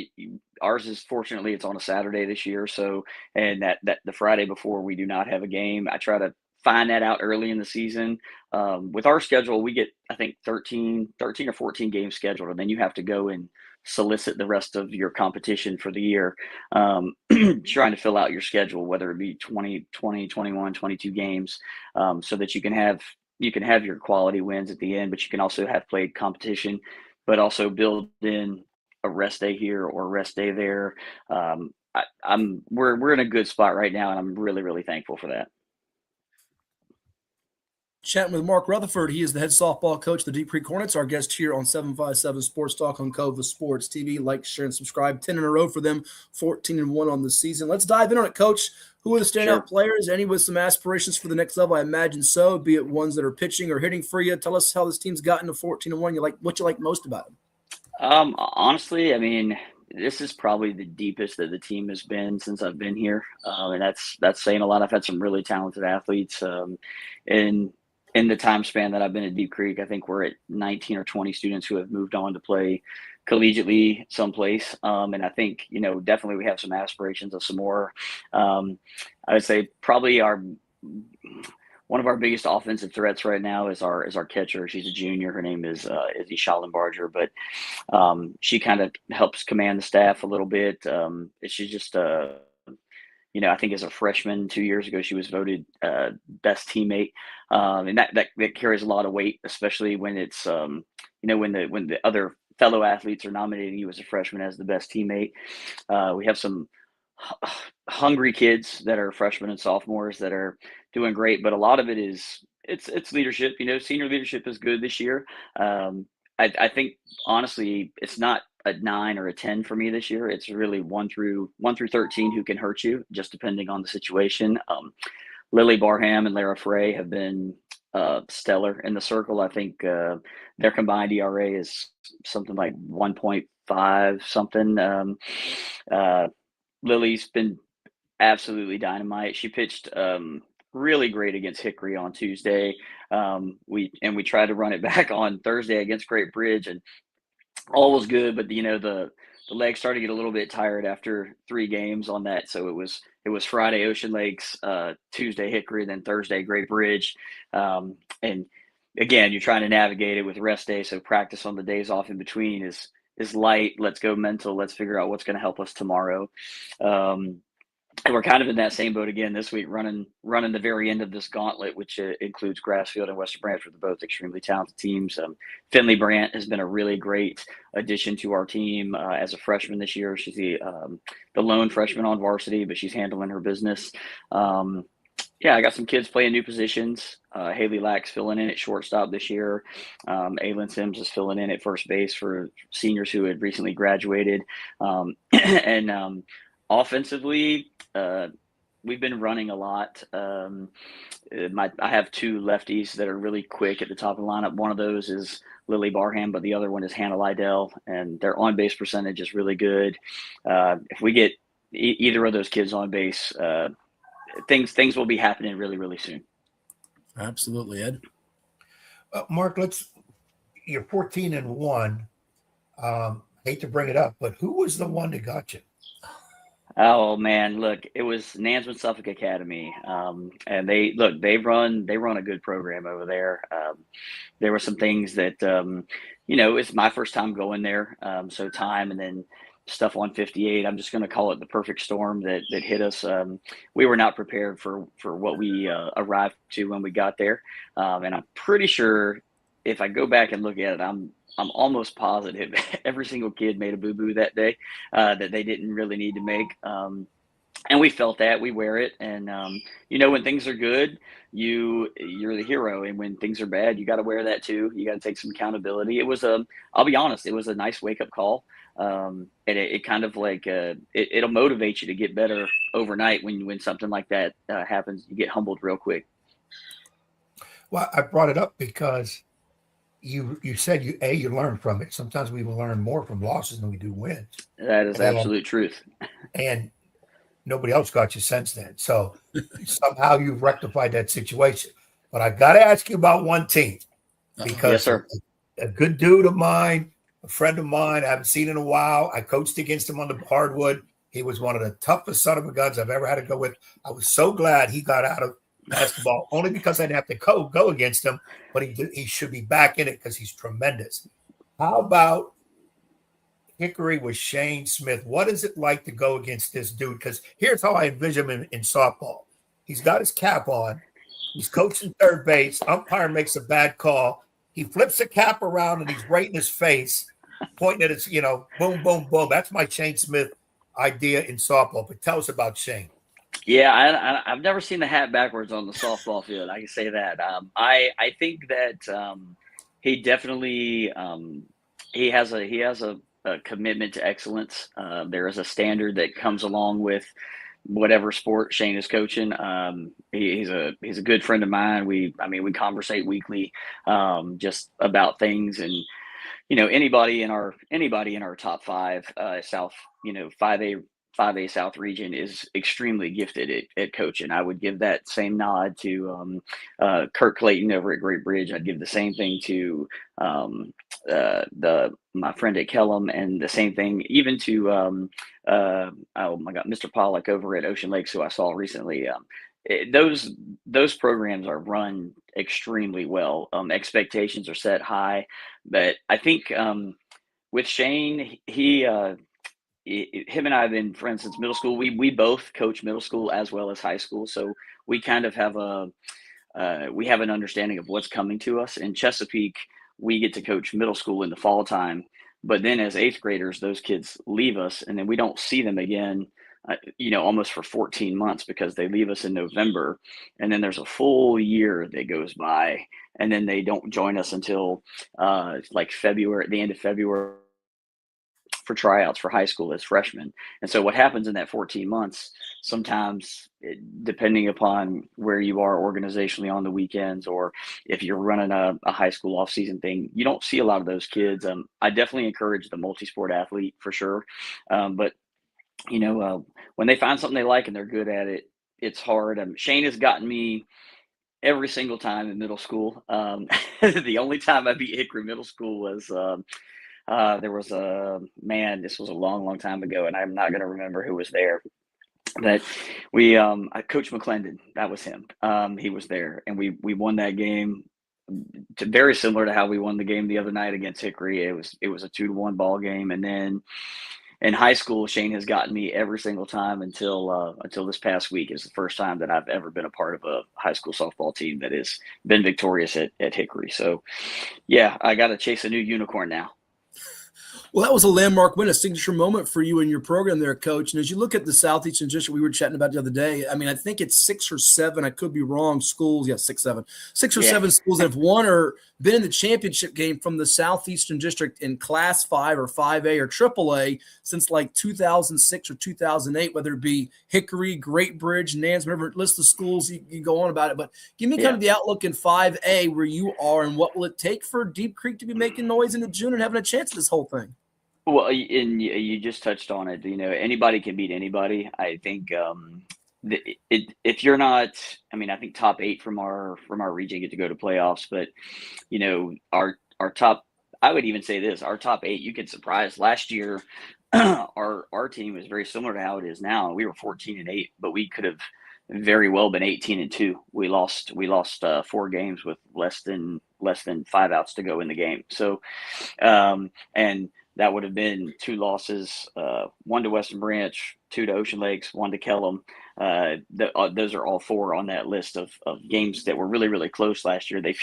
ours is, fortunately, it's on a Saturday this year. So, and that the Friday before, we do not have a game. I try to find that out early in the season. With our schedule, we get, I think, 13 or 14 games scheduled, and then you have to go and solicit the rest of your competition for the year, trying to fill out your schedule, whether it be 20, 21, 22 games, so that you can have your quality wins at the end, but you can also have played competition, but also build in a rest day here or a rest day there. We're in a good spot right now, and I'm really, really thankful for that. Chatting with Mark Rutherford. He is the head softball coach of the Deep Creek Hornets. Our guest here on 757 Sports Talk on Cova Sports TV. Like, share, and subscribe. 10 in a row for them, 14-1 on the season. Let's dive in on it, Coach. Who are the standout players? Any with some aspirations for the next level? I imagine so, be it ones that are pitching or hitting for you. Tell us how this team's gotten to 14-1. What you like most about them? Honestly, I mean, this is probably the deepest that the team has been since I've been here. And that's saying a lot. I've had some really talented athletes. In the time span that I've been at Deep Creek, I think we're at 19 or 20 students who have moved on to play collegiately someplace. And I think, definitely we have some aspirations of some more. I would say probably one of our biggest offensive threats right now is our catcher. She's a junior. Her name is Izzy Schallenbarger, but she kind of helps command the staff a little bit. She's just I think as a freshman 2 years ago, she was voted best teammate. And that carries a lot of weight, especially when it's, when the other fellow athletes are nominating you as a freshman as the best teammate. We have some hungry kids that are freshmen and sophomores that are doing great, but a lot of it is it's leadership. Senior leadership is good this year. I think honestly, it's not a 9 or a 10 for me this year. It's really 1 through 13 who can hurt you, just depending on the situation. Lily Barham and Lara Frey have been stellar in the circle. I think their combined ERA is something like 1.5 something. Lily's been absolutely dynamite. She pitched really great against Hickory on Tuesday. We tried to run it back on Thursday against Great Bridge, and all was good, but the legs started to get a little bit tired after 3 games on that. So it was Friday Ocean Lakes, Tuesday Hickory, then Thursday Great Bridge. And again, you're trying to navigate it with rest day. So practice on the days off in between is light. Let's go mental. Let's figure out what's going to help us tomorrow. And we're kind of in that same boat again this week, running the very end of this gauntlet, which includes Grassfield and Western Branford. They're both extremely talented teams. Finley Brandt has been a really great addition to our team as a freshman this year. She's the lone freshman on varsity, but she's handling her business. I got some kids playing new positions. Haley Lack's filling in at shortstop this year. Aylin Sims is filling in at first base for seniors who had recently graduated. Offensively, we've been running a lot. I have 2 lefties that are really quick at the top of the lineup. One of those is Lily Barham, but the other one is Hannah Lydell, and their on-base percentage is really good. If we get either of those kids on base, things will be happening really, really soon. Absolutely, Ed. Mark, you're 14-1. Hate to bring it up, but who was the one that got you? Oh man, look, it was Nansman Suffolk Academy. And they run a good program over there. There were some things that, it's my first time going there. So time and then stuff on 58, I'm just going to call it the perfect storm that hit us. We were not prepared for what we arrived to when we got there. And I'm pretty sure if I go back and look at it, I'm almost positive every single kid made a boo-boo that day that they didn't really need to make. And we felt that. We wear it. And, when things are good, you're the hero. And when things are bad, you got to wear that too. You got to take some accountability. I'll be honest, it was a nice wake-up call. And it kind of like it'll motivate you to get better overnight when something like that happens. You get humbled real quick. Well, I brought it up because you said you learn from it. Sometimes we will learn more from losses than we do wins. That is absolute truth. And nobody else got you since then. So somehow you've rectified that situation. But I got to ask you about one team because yes, sir. A good dude of mine, a friend of mine, I haven't seen in a while. I coached against him on the hardwood. He was one of the toughest son of a guns I've ever had to go with. I was so glad he got out of basketball only because I didn't have to go against him, but he should be back in it because he's tremendous. How about Hickory with Shane Smith? What is it like to go against this dude? Because here's how I envision him in softball. He's got his cap on. He's coaching third base. Umpire makes a bad call. He flips the cap around and he's right in his face, pointing at his, boom, boom, boom. That's my Shane Smith idea in softball. But tell us about Shane. Yeah, I've never seen the hat backwards on the softball field. I can say that. I think that he definitely he has a commitment to excellence. There is a standard that comes along with whatever sport Shane is coaching. He's a good friend of mine. We conversate weekly, just about things. And anybody in our top five South, 5A South region is extremely gifted at coaching. I would give that same nod to Kirk Clayton over at Great Bridge. I'd give the same thing to my friend at Kellum, and the same thing even to oh my God, Mr. Pollock over at Ocean Lakes, who I saw recently. Those programs are run extremely well. Expectations are set high, but I think with Shane, him and I have been friends since middle school. We both coach middle school as well as high school, so we kind of have we have an understanding of what's coming to us. In Chesapeake, we get to coach middle school in the fall time, but then as eighth graders, those kids leave us, and then we don't see them again. Almost for 14 months, because they leave us in November, and then there's a full year that goes by, and then they don't join us until like February, the end of February, for tryouts for high school as freshmen. And so what happens in that 14 months, sometimes depending upon where you are organizationally on the weekends, or if you're running a high school off season thing, you don't see a lot of those kids. I definitely encourage the multi-sport athlete for sure. But when they find something they like and they're good at it, it's hard. Shane has gotten me every single time in middle school. The only time I beat Hickory Middle School was there was this was a long, long time ago, and I'm not going to remember who was there. But Coach McClendon, that was him. He was there, and we won that game. Very similar to how we won the game the other night against Hickory. It was a 2-1 ball game, and then in high school, Shane has gotten me every single time until this past week is the first time that I've ever been a part of a high school softball team that has been victorious at Hickory. So, yeah, I got to chase a new unicorn now. Well, that was a landmark win, a signature moment for you and your program there, Coach. And as you look at the Southeastern District, we were chatting about the other day. I think it's 6 or 7. I could be wrong. Schools, 6 or 7 schools that have won or been in the championship game from the Southeastern District in Class 5 or 5A or AAA since like 2006 or 2008. Whether it be Hickory, Great Bridge, Nance, whatever list of schools you go on about it. But give me kind of the outlook in 5A where you are, and what will it take for Deep Creek to be making noise into June and having a chance at this whole thing? Well, and you just touched on it. Anybody can beat anybody. I think if you're not, I think top 8 from our region get to go to playoffs. But our top, I would even say this: our top 8, you could surprise. Last year, our team was very similar to how it is now. We were 14-8, but we could have very well been 18-2. We lost 4 games with less than 5 outs to go in the game. So, and that would have been 2 losses, 1 to Western Branch, 2 to Ocean Lakes, 1 to Kellum. Those are all 4 on that list of games that were really, really close last year. They're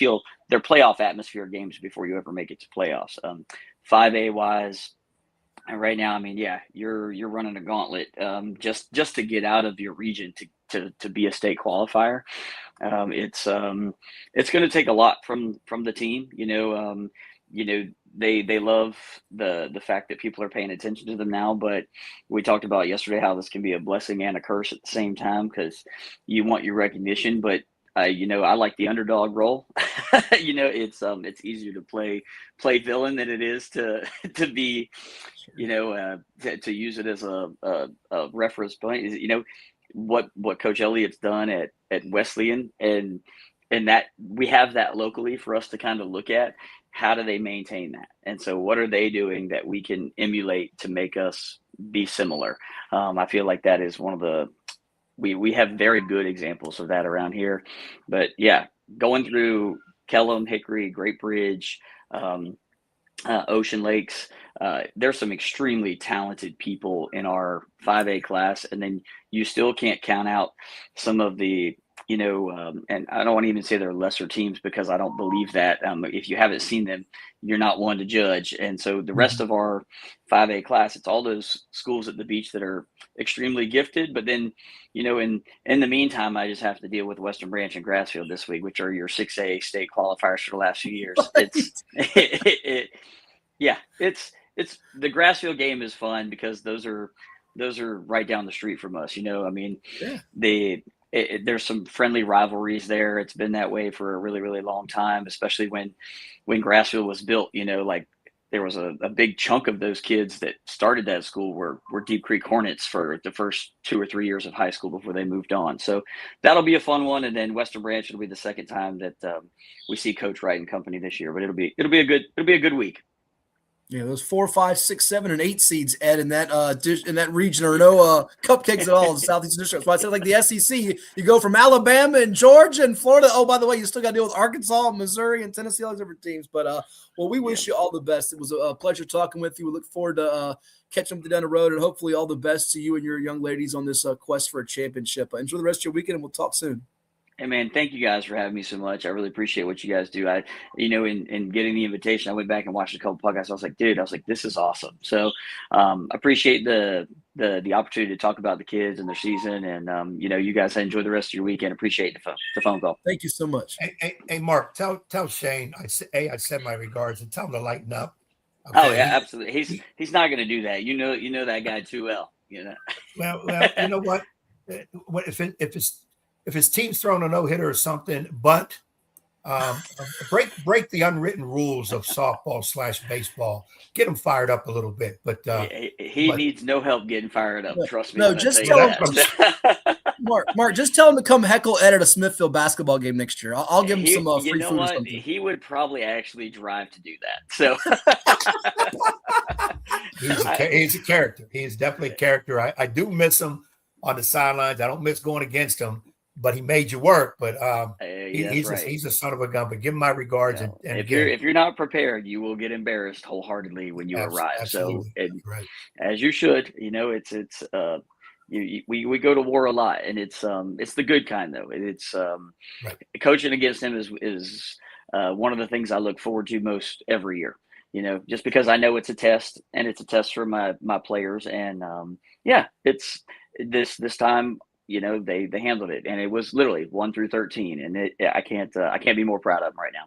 playoff atmosphere games before you ever make it to playoffs. 5A wise, and right now, you're running a gauntlet just to get out of your region to be a state qualifier. It's going to take a lot from the team. They love the fact that people are paying attention to them now, but we talked about yesterday how this can be a blessing and a curse at the same time, because you want your recognition, but I like the underdog role. It's easier to play villain than it is to be, to use it as a reference point. What Coach Elliott's done at Wesleyan, and that we have that locally for us to kind of look at. How do they maintain that? And so what are they doing that we can emulate to make us be similar? I feel like that is one of the we have very good examples of that around here. But yeah, going through Kellum, Hickory, Great Bridge, Ocean Lakes, there's some extremely talented people in our 5A class, and then you still can't count out some of the and I don't want to even say they're lesser teams because I don't believe that. If you haven't seen them, you're not one to judge. And so the rest of our 5A class, it's all those schools at the beach that are extremely gifted. But then, in the meantime, I just have to deal with Western Branch and Grassfield this week, which are your 6A state qualifiers for the last few years. It's the Grassfield game is fun because those are right down the street from us. There's some friendly rivalries there. It's been that way for a really, really long time, especially when Grassfield was built, there was a big chunk of those kids that started that school were Deep Creek Hornets for the first 2 or 3 years of high school before they moved on. So that'll be a fun one. And then Western Branch will be the second time that we see Coach Wright and company this year, but it'll be a good week. Yeah, those 4, 5, 6, 7, and 8 seeds, Ed, in that region are no cupcakes at all in the Southeastern District. So I said, like the SEC, you go from Alabama and Georgia and Florida. Oh, by the way, you still got to deal with Arkansas, Missouri, and Tennessee, all those different teams. But we wish you all the best. It was a pleasure talking with you. We look forward to catching up down the road, and hopefully all the best to you and your young ladies on this quest for a championship. Enjoy the rest of your weekend, and we'll talk soon. Hey man, thank you guys for having me so much. I really appreciate what you guys do. In getting the invitation, I went back and watched a couple podcasts. I was like, this is awesome. So appreciate the opportunity to talk about the kids and their season. And you guys enjoy the rest of your weekend. Appreciate the phone call. Thank you so much. Hey Mark, tell Shane I said my regards and tell him to lighten up. Okay? Oh yeah, absolutely. He's not going to do that. You know that guy too well. Well, you know what? If his team's throwing a no-hitter or something, but break the unwritten rules of softball/baseball. Get him fired up a little bit. But he needs no help getting fired up. Trust me. No, just tell him. Mark, just tell him to come heckle Ed at a Smithfield basketball game next year. I'll give him some free food or something. He would probably actually drive to do that. So he's a character. He is definitely a character. I do miss him on the sidelines. I don't miss going against him. But he made you work. But he's a son of a gun. But give him my regards. And if you're not prepared, you will get embarrassed wholeheartedly when you arrive. Absolutely. So as you should, we go to war a lot, and it's the good kind though. It's coaching against him is one of the things I look forward to most every year. Just because I know it's a test, and it's a test for my players. And it's this time. They handled it, and it was literally 1 through 13, and I can't be more proud of them right now.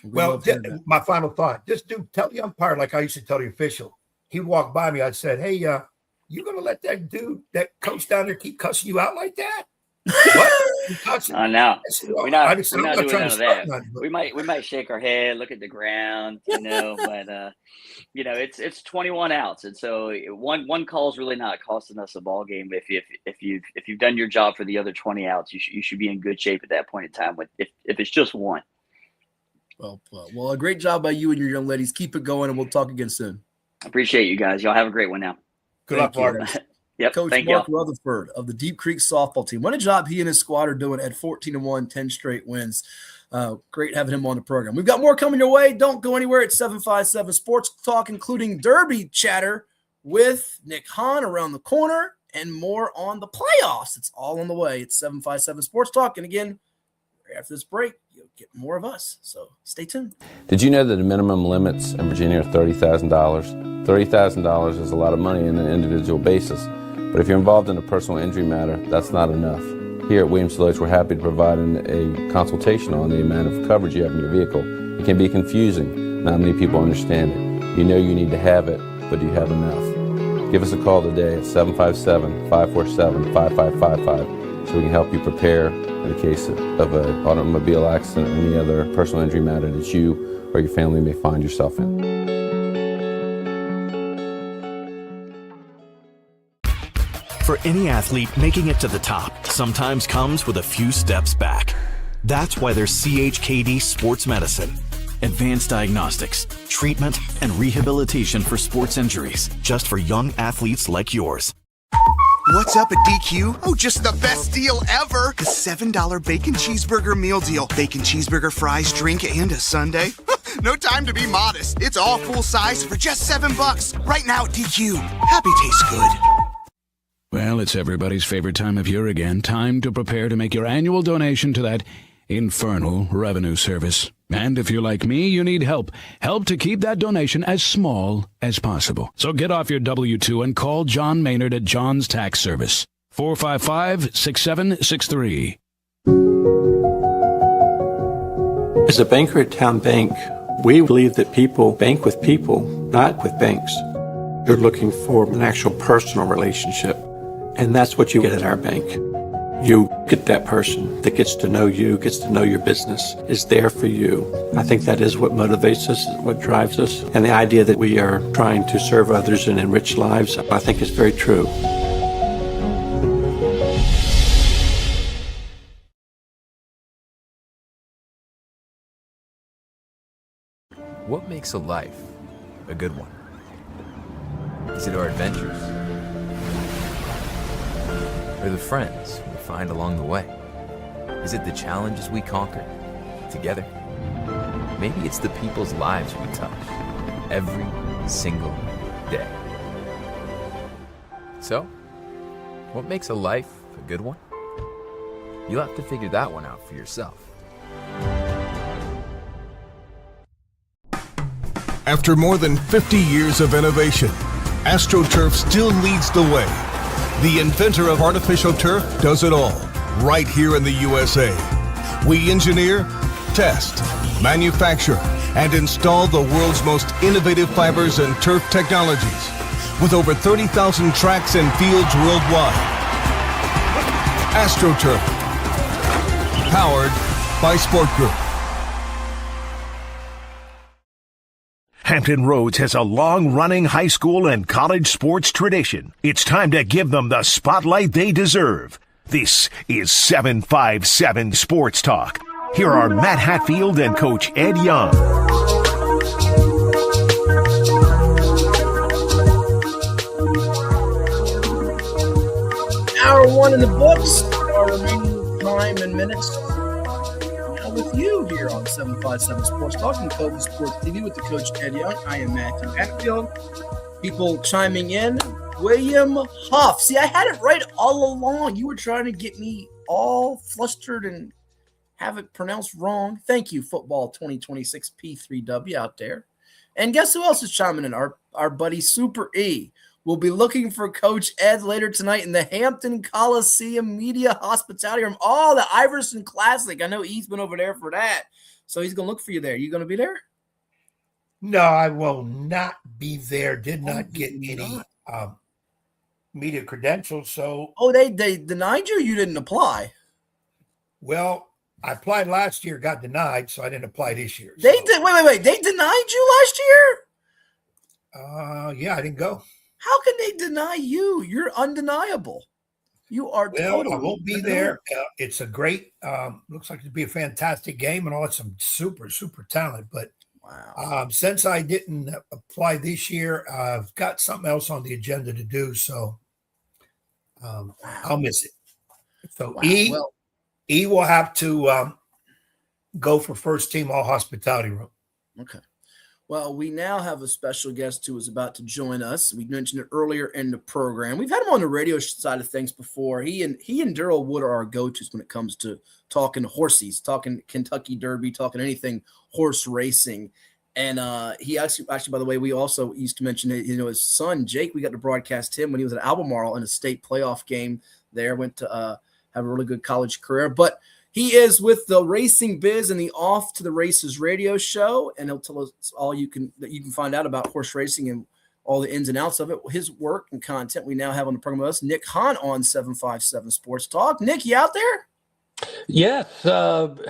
Well, my final thought: tell the umpire like I used to tell the official. He walked by me. I said, "Hey, you gonna let that coach down there keep cussing you out like that?" What? No, we're not doing none of that. We might shake our head, look at the ground, but it's 21 outs, and so one call is really not costing us a ball game. If you've done your job for the other 20 outs, you should be in good shape at that point in time. If it's just one. Well, a great job by you and your young ladies. Keep it going, and we'll talk again soon. Appreciate you guys. Y'all have a great one now. Good luck, Mark. Yep, Coach Mark Rutherford of the Deep Creek softball team. What a job he and his squad are doing at 14-1, 10 straight wins. Great having him on the program. We've got more coming your way. Don't go anywhere. It's 757 Sports Talk, including Derby chatter with Nick Hahn around the corner and more on the playoffs. It's all on the way. It's 757 Sports Talk. And again, right after this break, you'll get more of us. So stay tuned. Did you know that the minimum limits in Virginia are $30,000? $30,000 is a lot of money on an individual basis. But if you're involved in a personal injury matter, that's not enough. Here at Williams-Deloitte, we're happy to provide a consultation on the amount of coverage you have in your vehicle. It can be confusing. Not many people understand it. You know you need to have it, but do you have enough? Give us a call today at 757-547-5555 so we can help you prepare in the case of an automobile accident or any other personal injury matter that you or your family may find yourself in. For any athlete, making it to the top sometimes comes with a few steps back. That's why there's CHKD Sports Medicine. Advanced diagnostics, treatment, and rehabilitation for sports injuries, just for young athletes like yours. What's up at DQ? Oh, just the best deal ever. The $7 bacon cheeseburger meal deal. Bacon cheeseburger, fries, drink, and a sundae. No time to be modest. It's all full size for just $7. Right now at DQ. Happy tastes good. Well, it's everybody's favorite time of year again. Time to prepare to make your annual donation to that infernal revenue service. And if you're like me, you need help. Help to keep that donation as small as possible. So get off your W-2 and call John Maynard at John's Tax Service. 455-6763. As a banker at Town Bank, we believe that people bank with people, not with banks. You're looking for an actual personal relationship, and that's what you get at our bank. You get that person that gets to know you, gets to know your business, is there for you. I think that is what motivates us, what drives us, and the idea that we are trying to serve others and enrich lives, I think is very true. What makes a life a good one? Is it our adventures? Or the friends we find along the way? Is it the challenges we conquer together? Maybe it's the people's lives we touch every single day. So, what makes a life a good one? You'll have to figure that one out for yourself. After more than 50 years of innovation, AstroTurf still leads the way. The inventor of artificial turf does it all, right here in the USA. We engineer, test, manufacture, and install the world's most innovative fibers and turf technologies, with over 30,000 tracks and fields worldwide. AstroTurf, powered by Sport Group. Hampton Roads has a long-running high school and college sports tradition. It's time to give them the spotlight they deserve. This is 757 Sports Talk. Here are Matt Hatfield and Coach Ed Young. Hour one in the books. Our remaining time and minutes with you here on 757 Sports Talk and Cobra Sports TV with the Coach Ed Young. I am Matthew Hatfield. People chiming in. William Huff. See, I had it right all along. You were trying to get me all flustered and have it pronounced wrong. Thank you, Football 2026 P3W out there. And guess who else is chiming in? Our buddy Super E. We'll be looking for Coach Ed later tonight in the Hampton Coliseum Media Hospitality Room. Oh, the Iverson Classic. I know he's been over there for that. So he's going to look for you there. You going to be there? No, I will not be there. Did not get any media credentials. So, they denied you or you didn't apply? Well, I applied last year, got denied, so I didn't apply this year. They did. Wait. They denied you last year? Yeah, I didn't go. How can they deny you? You're undeniable. You are totally. I won't be there. It's a great, looks like it'd be a fantastic game and all. It's some super, super talent. But wow. Since I didn't apply this year, I've got something else on the agenda to do. So I'll miss it. So E will have to go for first team all hospitality room. Okay. Well, we now have a special guest who is about to join us. We mentioned it earlier in the program. We've had him on the radio side of things before. He and Daryl Wood are our go-tos when it comes to talking horses, talking Kentucky Derby, talking anything horse racing. And he actually, by the way, we also used to mention his son Jake. We got to broadcast him when he was at Albemarle in a state playoff game. There went to have a really good college career, but he is with the Racing Biz and the Off to the Races radio show, and he'll tell us all that you can find out about horse racing and all the ins and outs of it. His work and content we now have on the program with us, Nick Hahn on 757 Sports Talk. Nick, you out there? Yes,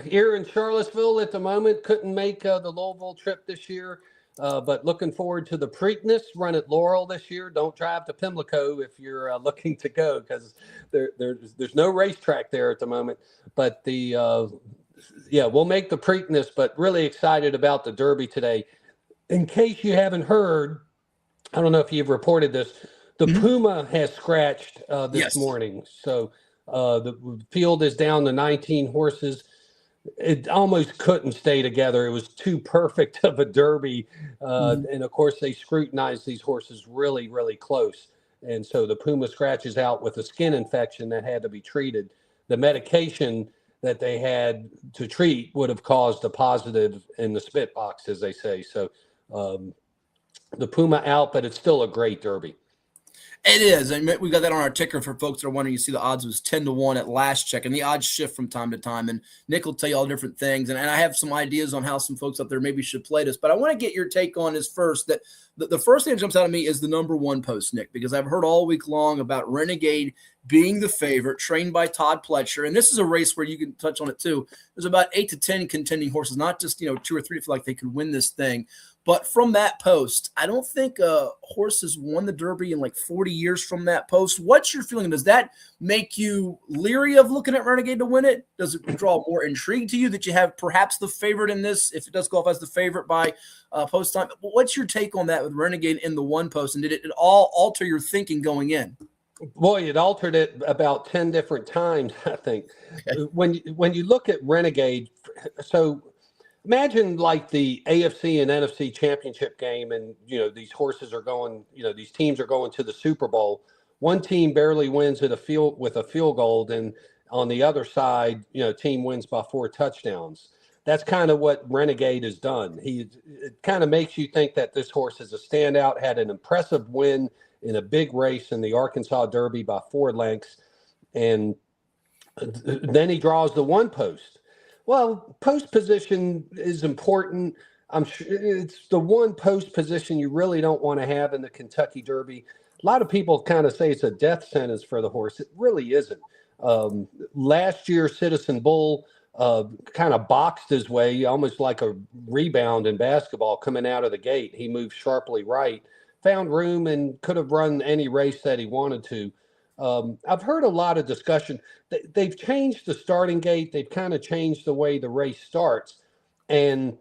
here in Charlottesville at the moment. Couldn't make the Louisville trip this year, but looking forward to the Preakness run at Laurel this year. Don't drive to Pimlico if you're looking to go, because there's no racetrack there at the moment. But we'll make the Preakness, but really excited about the Derby today. In case you haven't heard, I don't know if you've reported this, the Puma has scratched this morning. So the field is down to 19 horses. It almost couldn't stay together. It was too perfect of a Derby. And of course, they scrutinized these horses really, really close. And so the Puma scratches out with a skin infection that had to be treated. The medication that they had to treat would have caused a positive in the spit box, as they say. So the Puma out, but it's still a great Derby. It is. I mean, we got that on our ticker for folks that are wondering. You see the odds was 10-1 at last check, and the odds shift from time to time. And Nick will tell you all different things. And I have some ideas on how some folks out there maybe should play this. But I want to get your take on this first. That the first thing that jumps out at me is the number 1 post, Nick, because I've heard all week long about Renegade being the favorite, trained by Todd Pletcher. And this is a race where you can touch on it too. There's about 8 to 10 contending horses, not just 2 or 3 feel like they could win this thing. But from that post, I don't think a horse has won the Derby in like 40 years from that post. What's your feeling? Does that make you leery of looking at Renegade to win it? Does it draw more intrigue to you that you have perhaps the favorite in this, if it does go off as the favorite by post time? What's your take on that with Renegade in the 1 post? And did it all alter your thinking going in? Boy, it altered it about 10 different times, I think. Okay. When you look at Renegade, so imagine like the AFC and NFC championship game, and these horses are going, these teams are going to the Super Bowl. One team barely wins with a field goal, and on the other side, team wins by 4 touchdowns. That's kind of what Renegade has done. It kind of makes you think that this horse is a standout, had an impressive win in a big race in the Arkansas Derby by 4 lengths, and then he draws the 1 post. Well, post position is important. I'm sure it's the 1 post position you really don't want to have in the Kentucky Derby. A lot of people kind of say it's a death sentence for the horse. It really isn't. Last year, Citizen Bull kind of boxed his way, almost like a rebound in basketball coming out of the gate. He moved sharply right, found room, and could have run any race that he wanted to. I've heard a lot of discussion. They've changed the starting gate. They've kind of changed the way the race starts. And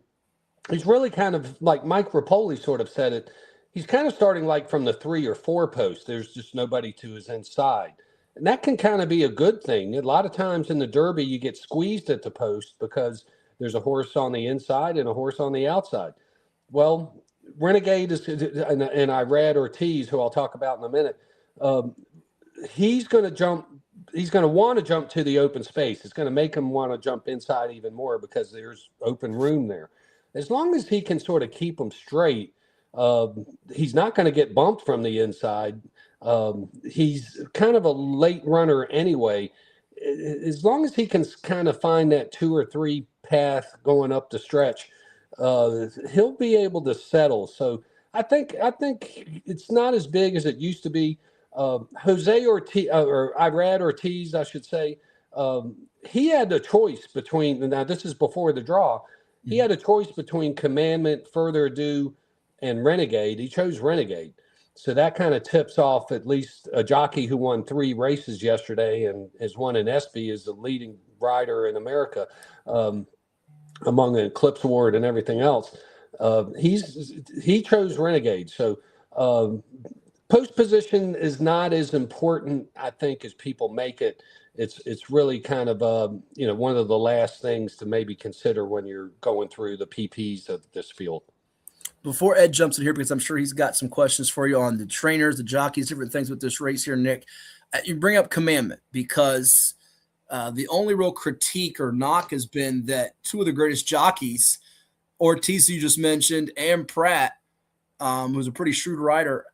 he's really kind of like Mike Rapoli sort of said it. He's kind of starting like from the 3 or 4 post. There's just nobody to his inside. And that can kind of be a good thing. A lot of times in the Derby, you get squeezed at the post because there's a horse on the inside and a horse on the outside. Well, Renegade is, and Irad Ortiz, who I'll talk about in a minute, he's going to jump. He's going to want to jump to the open space. It's going to make him want to jump inside even more because there's open room there. As long as he can sort of keep them straight, he's not going to get bumped from the inside. He's kind of a late runner anyway. As long as he can kind of find that 2 or 3 path going up the stretch, he'll be able to settle. So I think it's not as big as it used to be. Jose Ortiz, or Irad Ortiz, I should say, he had a choice between, now this is before the draw, he had a choice between Commandment, Further Ado, and Renegade. He chose Renegade. So that kind of tips off at least a jockey who won 3 races yesterday and has won an ESPY, is the leading rider in America, among the Eclipse Award and everything else. He chose Renegade. So post position is not as important, I think, as people make it. It's really kind of one of the last things to maybe consider when you're going through the PPs of this field. Before Ed jumps in here, because I'm sure he's got some questions for you on the trainers, the jockeys, different things with this race here, Nick, you bring up Commandment because the only real critique or knock has been that 2 of the greatest jockeys, Ortiz, you just mentioned, and Pratt, who's a pretty shrewd rider,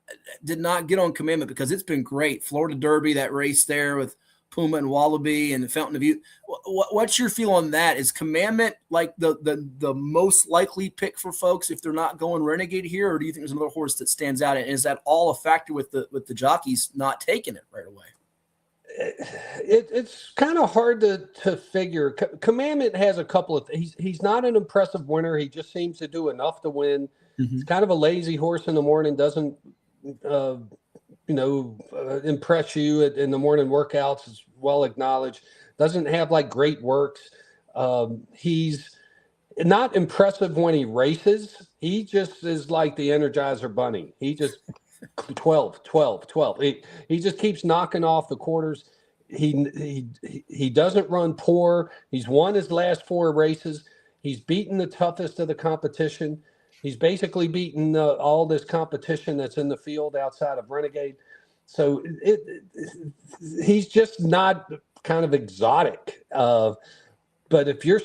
did not get on Commandment because it's been great. Florida Derby, that race there with Puma and Wallaby and the Fountain of Youth. What's your feel on that? Is Commandment like the most likely pick for folks if they're not going Renegade here, or do you think there's another horse that stands out? And is that all a factor with the jockeys not taking it right away? It's kind of hard to figure. Commandment has a couple of things. He's not an impressive winner. He just seems to do enough to win. Mm-hmm. He's kind of a lazy horse in the morning, doesn't impress you in the morning workouts, is well acknowledged, doesn't have like great works. He's not impressive when he races. He just is like the Energizer Bunny. He just 12. He just keeps knocking off the quarters. He doesn't run poor. He's won his last 4 races. He's beaten the toughest of the competition. He's basically beaten all this competition that's in the field outside of Renegade. So he's just not kind of exotic. But if you're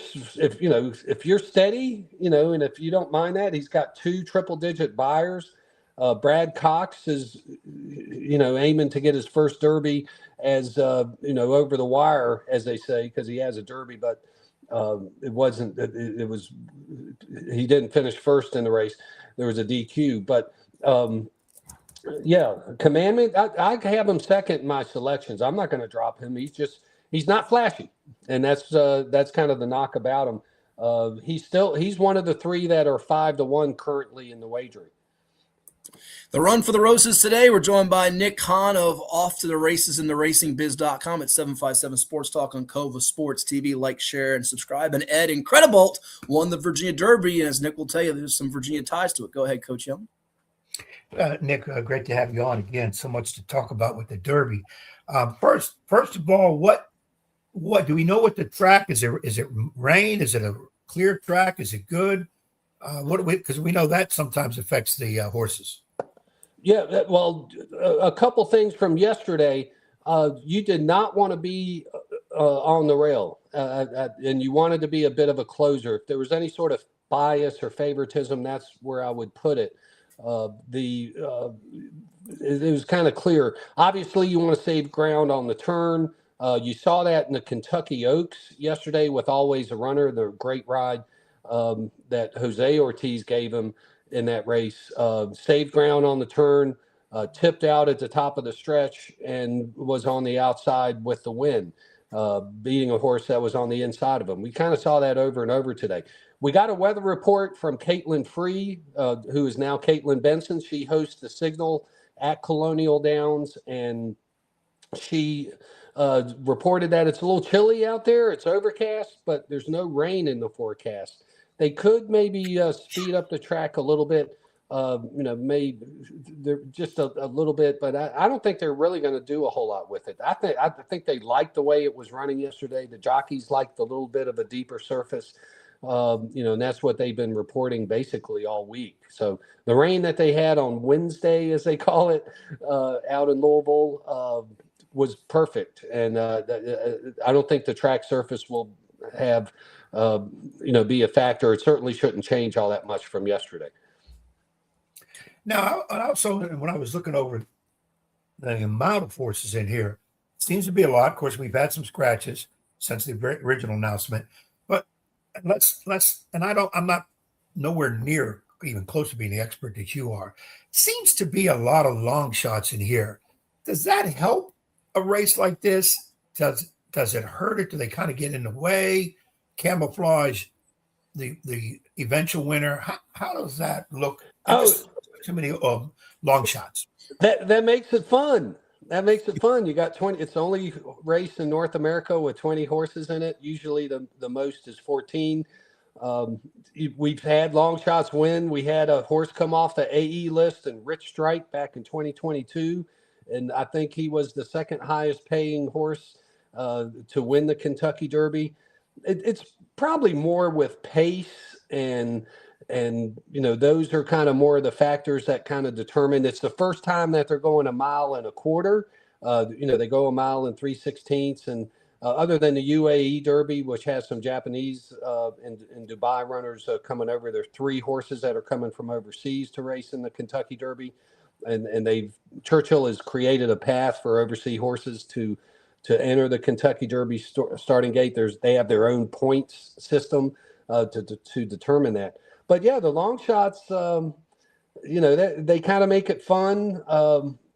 steady, and if you don't mind that, he's got 2 triple-digit buyers. Brad Cox is, aiming to get his first Derby as, over the wire, as they say, because he has a Derby, but it wasn't. He didn't finish first in the race. There was a DQ, but Commandment. I have him second in my selections. I'm not going to drop him. He's not flashy, and that's kind of the knock about him. He's one of the 3 that are 5-1 currently in the wagering. The run for the Roses today. We're joined by Nick Hahn of Off to the Races and TheRacingBiz.com at 757 Sports Talk on Cova Sports TV. Like, share, and subscribe. And Ed Incredibolt won the Virginia Derby, and as Nick will tell you, there's some Virginia ties to it. Go ahead, Coach Young. Nick, great to have you on again. So much to talk about with the Derby. First of all, what do we know? What the track is? Is it rain? Is it a clear track? Is it good? Because we know that sometimes affects the horses. Yeah, well, a couple things from yesterday. You did not want to be on the rail, and you wanted to be a bit of a closer. If there was any sort of bias or favoritism, that's where I would put it. It was kind of clear. Obviously, you want to save ground on the turn. You saw that in the Kentucky Oaks yesterday with Always a Runner, the great ride that Jose Ortiz gave him in that race. Saved ground on the turn, tipped out at the top of the stretch, and was on the outside with the win, beating a horse that was on the inside of him. We kind of saw that over and over today. We got a weather report from Caitlin Free, who is now Caitlin Benson. She hosts the Signal at Colonial Downs, and she reported that it's a little chilly out there. It's overcast, but there's no rain in the forecast. They could maybe speed up the track a little bit, maybe they're just a little bit, but I don't think they're really going to do a whole lot with it. I think they liked the way it was running yesterday. The jockeys liked a little bit of a deeper surface. And that's what they've been reporting basically all week. So the rain that they had on Wednesday, as they call it, out in Louisville, was perfect. And I don't think the track surface will have, be a factor. It certainly shouldn't change all that much from yesterday. Now, also, when I was looking over the amount of horses in here, it seems to be a lot. Of course, we've had some scratches since the original announcement. I'm not nowhere near even close to being the expert that you are. Seems to be a lot of long shots in here. Does that help a race like this? Does it hurt it? Do they kind of get in the way, camouflage the eventual winner? How does that look? Too many long shots. That makes it fun. That makes it fun. You got 20. It's the only race in North America with 20 horses in it. Usually the most is 14. We've had long shots win. We had a horse come off the AE list and Rich Strike back in 2022. And I think he was the second highest paying horse to win the Kentucky Derby. It's probably more with pace and those are kind of more of the factors that kind of determine. It's the first time that they're going 1.25 miles. They go 1 mile and 3/16, and other than the UAE Derby, which has some Japanese and Dubai runners coming over, there's 3 horses that are coming from overseas to race in the Kentucky Derby, and Churchill has created a path for overseas horses to enter the Kentucky Derby starting gate. They have their own points system to determine that. But yeah, the long shots, they kind of make it fun.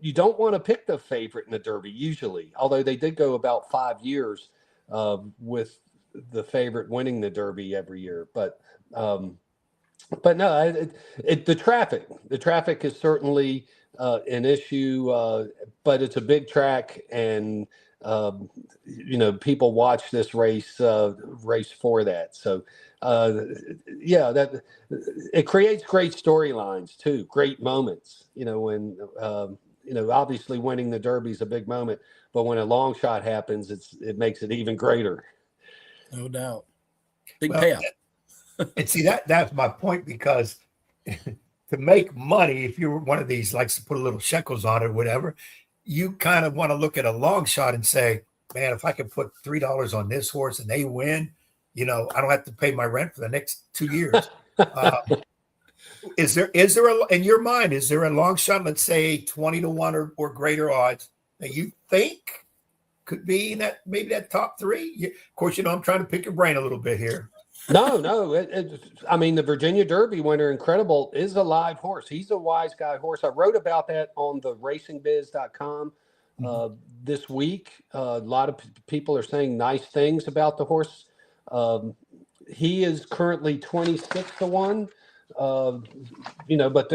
You don't want to pick the favorite in the Derby usually, although they did go about 5 years with the favorite winning the Derby every year. But no, the traffic is certainly an issue, but it's a big track, and people watch this race for that. So. That it creates great storylines too, great moments. When obviously winning the Derby is a big moment, but when a long shot happens, it makes it even greater. No doubt, big payout. And see that's my point, because to make money, if you're one of these likes to put a little shekels on it or whatever, you kind of want to look at a long shot and say, man, if I can put $3 on this horse and they win, I don't have to pay my rent for the next 2 years. Is there in your mind, is there a long shot, let's say 20-1 or greater odds that you think could be in that top three? Of course, I'm trying to pick your brain a little bit here. No. I mean, the Virginia Derby winner, Incredible, is a live horse. He's a wise guy horse. I wrote about that on TheRacingBiz.com this week. A lot of people are saying nice things about the horse. He is currently 26-1. But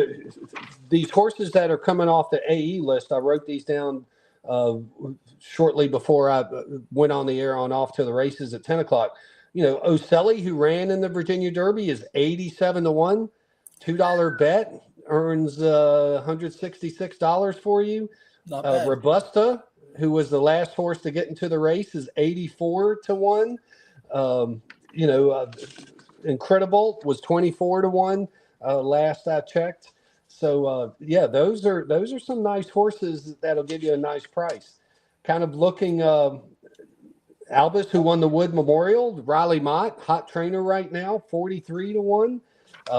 these horses that are coming off the AE list, I wrote these down shortly before I went on the air off to the races at 10 o'clock. Oselli, who ran in the Virginia Derby, is 87-1. $2 bet earns $166 for you. Not bad. Robusta, who was the last horse to get into the race, is 84-1. Incredible was 24-1 last I checked. So those are some nice horses that'll give you a nice price. Kind of looking. Albus, who won the Wood Memorial, Riley Mott, hot trainer right now, 43-1.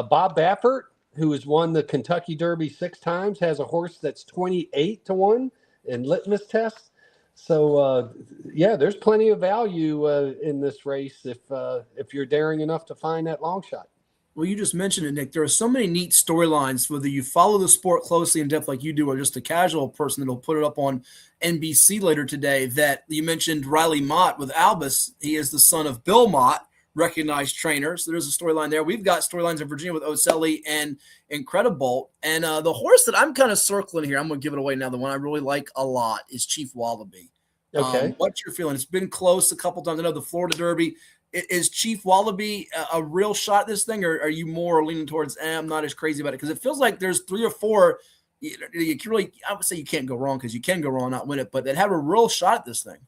Bob Baffert, who has won the Kentucky Derby 6 times, has a horse that's 28-1 in litmus test. So, there's plenty of value in this race if you're daring enough to find that long shot. Well, you just mentioned it, Nick. There are so many neat storylines, whether you follow the sport closely in depth like you do or just a casual person that'll put it up on NBC later today, that you mentioned Riley Mott with Albus. He is the son of Bill Mott, recognized trainer. So there's a storyline there. We've got storylines in Virginia with Oselli and Incredible. And the horse that I'm kind of circling here, I'm going to give it away now. The one I really like a lot is Chief Wallaby. Okay. What's your feeling? It's been close a couple times. I know the Florida Derby. Is Chief Wallaby a real shot at this thing, or are you more leaning towards, I'm not as crazy about it? Because it feels like there's 3 or 4 you can really, I would say you can't go wrong, because you can go wrong, not win it, but that have a real shot at this thing.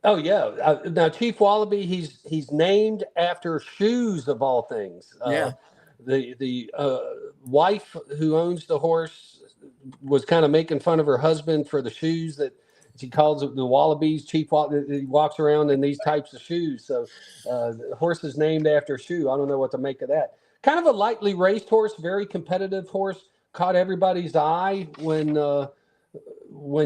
Oh, yeah. Now, Chief Wallaby, he's named after shoes of all things. The wife who owns the horse was kind of making fun of her husband for the shoes that she calls it the Wallabies. Chief Wallaby, he walks around in these types of shoes. So the horse is named after a shoe. I don't know what to make of that. Kind of a lightly raced horse, very competitive horse. Caught everybody's eye when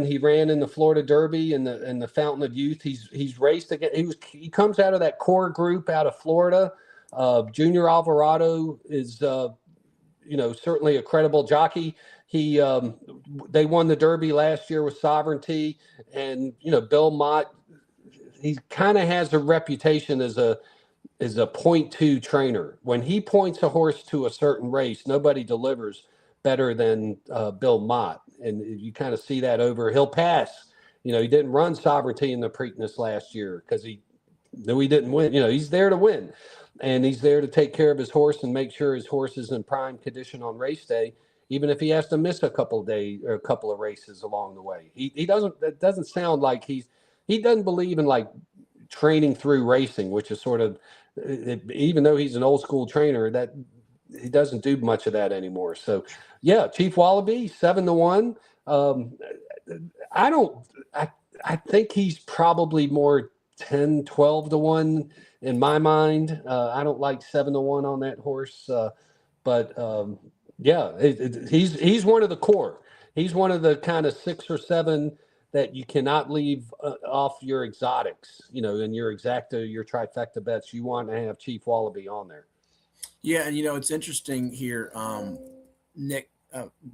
he ran in the Florida Derby and the Fountain of Youth. He's raced again. He comes out of that core group out of Florida. Junior Alvarado is certainly a credible jockey. They won the Derby last year with Sovereignty, and Bill Mott, he kind of has a reputation as a 0.2 trainer. When he points a horse to a certain race, nobody delivers better than Bill Mott, and you kind of see that over. He'll pass. He didn't run Sovereignty in the Preakness last year because he knew he didn't win. He's there to win, and he's there to take care of his horse and make sure his horse is in prime condition on race day, even if he has to miss a couple of days or a couple of races along the way. He doesn't. It doesn't sound like he doesn't believe in like training through racing, which is sort of, even though he's an old school trainer, that he doesn't do much of that anymore. So yeah, Chief Wallaby 7-1. I think he's probably more 10-12-1 in my mind. I don't like 7-1 on that horse, but he's one of the core. He's one of the kind of 6 or 7 that you cannot leave off your exotics, in your exacta, your trifecta bets. You want to have Chief Wallaby on there. Yeah, and it's interesting here, Nick,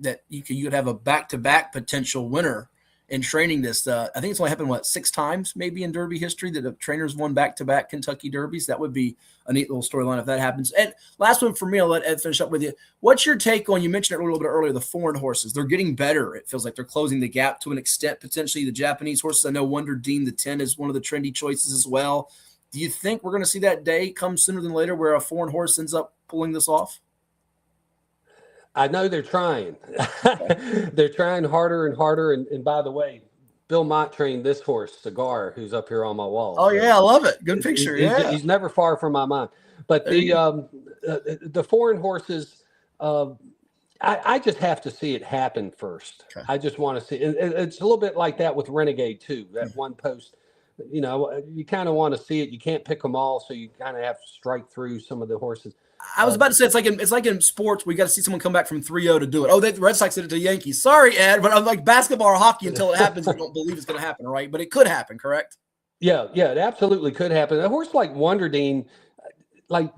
that you could have a back-to-back potential winner in training this. I think it's only happened, 6 times maybe in Derby history that a trainer's won back-to-back Kentucky Derbies. That would be a neat little storyline if that happens. And last one for me, I'll let Ed finish up with you. What's your take on, you mentioned it a little bit earlier, the foreign horses? They're getting better. It feels like they're closing the gap to an extent, potentially. The Japanese horses, I know Wonder Dean the 10 is one of the trendy choices as well. Do you think we're going to see that day come sooner than later where a foreign horse ends up pulling this off? I know they're trying. They're trying harder and harder. And by the way, Bill Mott trained this horse, Cigar, who's up here on my wall. Oh, yeah, I love it. Good picture. He's never far from my mind. But the foreign horses, I just have to see it happen first. Okay. I just want to see it. It's a little bit like that with Renegade too. That one post, you know, you kind of want to see it. You can't pick them all, so you kind of have to strike through some of the horses. I was about to say it's like in sports. We got to see someone come back from 3-0 to do it. Oh, the Red Sox did it to the Yankees. Sorry, Ed, but I'm like basketball or hockey until it happens. You don't believe it's going to happen, right? But it could happen, correct? Yeah, it absolutely could happen. A horse like Wonderdine, like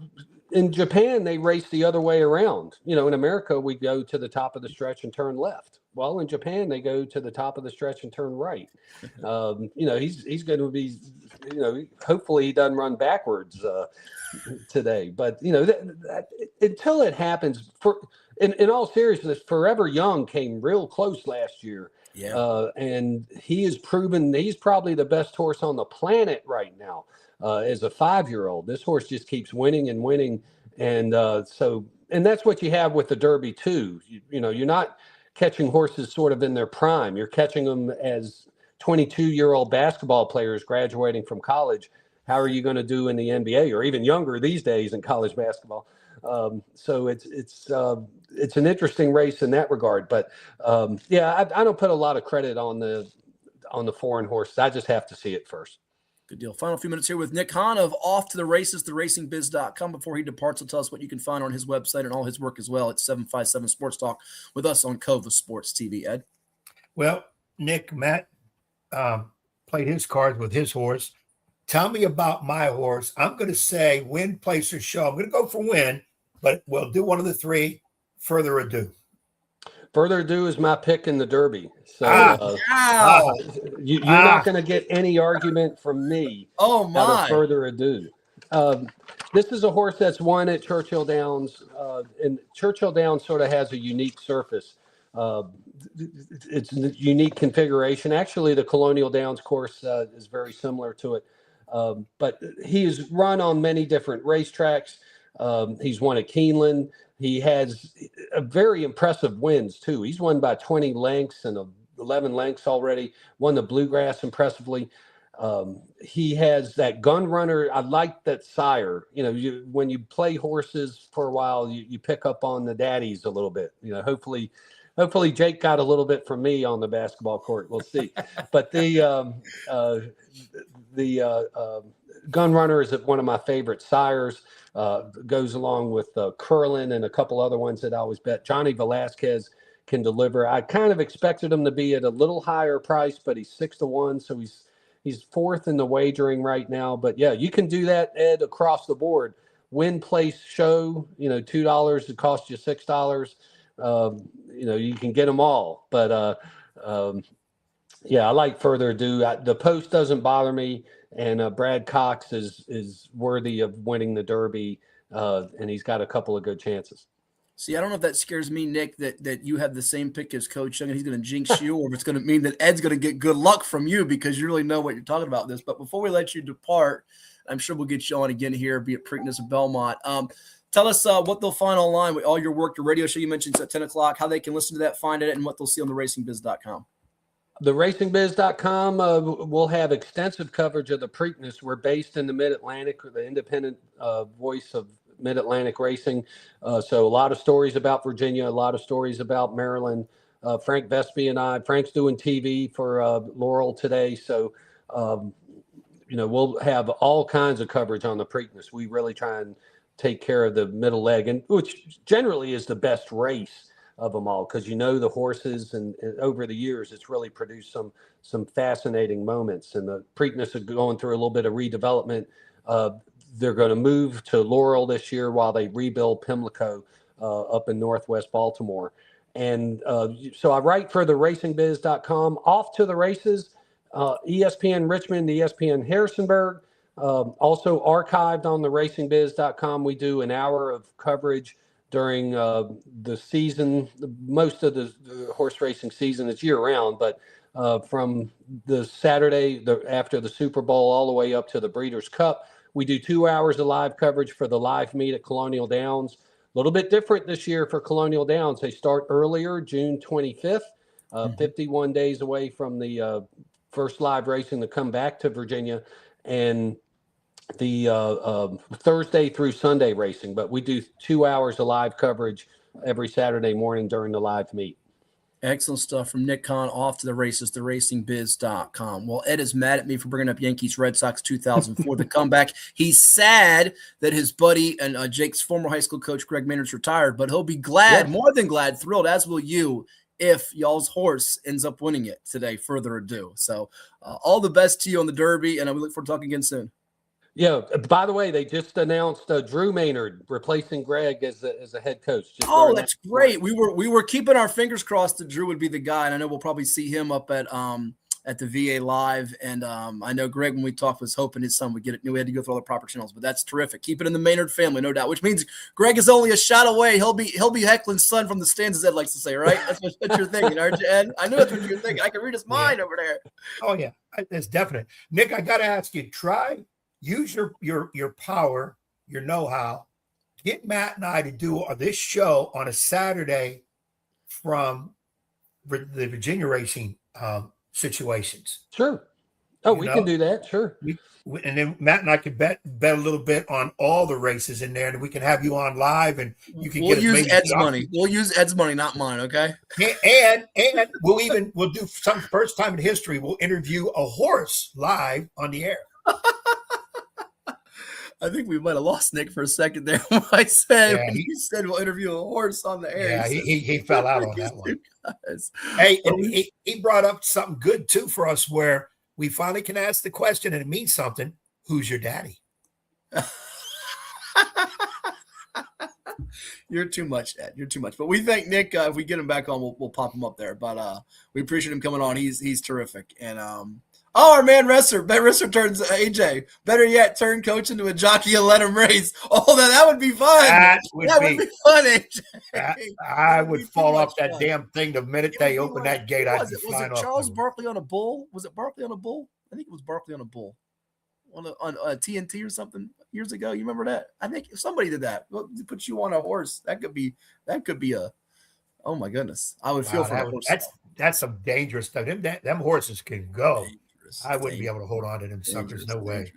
in Japan, they race the other way around. You know, in America, we go to the top of the stretch and turn left. Well, in Japan, they go to the top of the stretch and turn right. You know, he's going to be, you know, hopefully he doesn't run backwards today. But, you know, until it happens, in all seriousness, Forever Young came real close last year. Yeah. And he has proven he's probably the best horse on the planet right now. As a 5-year-old, this horse just keeps winning and winning. And and that's what you have with the Derby too. You know, you're not catching horses sort of in their prime. You're catching them as 22-year-old basketball players graduating from college. How are you going to do in the NBA or even younger these days in college basketball? So it's an interesting race in that regard. But I don't put a lot of credit on the foreign horses. I just have to see it first. Good deal. Final few minutes here with Nick Hahn of Off to the Races, TheRacingBiz.com. Before he departs, he'll tell us what you can find on his website and all his work as well at 757 Sports Talk with us on Cova Sports TV. Ed? Well, Matt played his cards with his horse. Tell me about my horse. I'm going to say win, place, or show. I'm going to go for win, but we'll do one of the three. Further Ado. Further Ado is my pick in the Derby. So you're not going to get any argument from me out of Further Ado. This is a horse that's won at Churchill Downs, and Churchill Downs sort of has a unique surface. It's a unique configuration. Actually, the Colonial Downs course is very similar to it. But he's run on many different racetracks. He's won at Keeneland. He has a very impressive wins, too. He's won by 20 lengths and 11 lengths already, won the Bluegrass impressively. He has that gun runner. I like that sire. You know, when you play horses for a while, you pick up on the daddies a little bit. You know, hopefully Jake got a little bit from me on the basketball court. We'll see. But the gun runner is one of my favorite sires. Goes along with Curlin and a couple other ones that I always bet. Johnny Velasquez can deliver. I kind of expected him to be at a little higher price, but he's 6-1, so he's fourth in the wagering right now. But yeah, you can do that, Ed, across the board. Win, place, show. You know, $2 it costs you $6. You know, you can get them all. But I like Further Ado. The post doesn't bother me. And Brad Cox is worthy of winning the Derby, and he's got a couple of good chances. See, I don't know if that scares me, Nick, that you have the same pick as Coach Young and he's going to jinx you, or if it's going to mean that Ed's going to get good luck from you because you really know what you're talking about this. But before we let you depart, I'm sure we'll get you on again here, be it Preakness or Belmont. Tell us what they'll find online with all your work, your radio show you mentioned at 10 o'clock, how they can listen to that, find it, and what they'll see on TheRacingBiz.com. TheRacingBiz.com will have extensive coverage of the Preakness. We're based in the Mid-Atlantic, the independent voice of Mid-Atlantic racing. So a lot of stories about Virginia, a lot of stories about Maryland. Frank Vespi and Frank's doing TV for Laurel today. So, you know, we'll have all kinds of coverage on the Preakness. We really try and take care of the middle leg, and which generally is the best race of them all, because you know the horses, and over the years it's really produced some fascinating moments. And the Preakness are going through a little bit of redevelopment. They're going to move to Laurel this year while they rebuild Pimlico up in Northwest Baltimore. And so I write for TheRacingBiz.com. Off to the Races, ESPN Richmond, ESPN Harrisonburg. Also archived on TheRacingBiz.com. We do an hour of coverage during the season. Most of the horse racing season is year-round, but from the Saturday after the Super Bowl all the way up to the Breeders' Cup, we do 2 hours of live coverage for the live meet at Colonial Downs. A little bit different this year for Colonial Downs. They start earlier, June 25th, 51 days away from the first live racing to come back to Virginia, and the Thursday through Sunday racing. But we do 2 hours of live coverage every Saturday morning during the live meet. Excellent stuff from Nick Hahn, off to the races, TheRacingBiz.com. Well, Ed is mad at me for bringing up Yankees Red Sox 2004, the comeback. He's sad that his buddy and Jake's former high school coach, Greg Maynard's retired, but he'll be glad, more than glad, thrilled, as will you, if y'all's horse ends up winning it today, further ado. So all the best to you on the Derby, and we look forward to talking again soon. Yeah. By the way, they just announced Drew Maynard replacing Greg as a head coach. That's great. We were keeping our fingers crossed that Drew would be the guy, and I know we'll probably see him up at the VA Live. And I know Greg, when we talked, was hoping his son would get it. We had to go through all the proper channels, but that's terrific. Keep it in the Maynard family, no doubt. Which means Greg is only a shot away. He'll be heckling son from the stands, as Ed likes to say, right? That's what you're thinking, aren't you, Ed? I knew that's what you're thinking. I can read his mind over there. Oh yeah, that's definite. Nick, I got to ask you, use your power, your know-how. Get Matt and I to do this show on a Saturday from the Virginia racing situations. Sure. Oh, we can do that. Sure. And then Matt and I could bet a little bit on all the races in there, and we can have you on live, and you can use Ed's money. We'll use Ed's money, not mine. Okay. And we'll do some first time in history. We'll interview a horse live on the air. I think we might have lost Nick for a second there. I said, he said we'll interview a horse on the air. Yeah, he fell out on that one. Hey, and he brought up something good too for us, where we finally can ask the question, and it means something. Who's your daddy? You're too much, Ed. You're too much. But we thank Nick. If we get him back on, we'll pop him up there. But we appreciate him coming on. He's terrific. And our man Resser turns AJ. Better yet, turn coach into a jockey and let him race. Oh, that would be fun. That would be fun, AJ. I would fall off that damn thing the minute they open that gate. Was it Charles Barkley on a bull? Was it Barkley on a bull? I think it was Barkley on a bull on TNT or something years ago. You remember that? I think somebody did that. Well, put you on a horse. That could be a. Oh my goodness, I would feel for that horse. That's some dangerous stuff. Them horses can go. I wouldn't be able to hold on to them suckers. No way.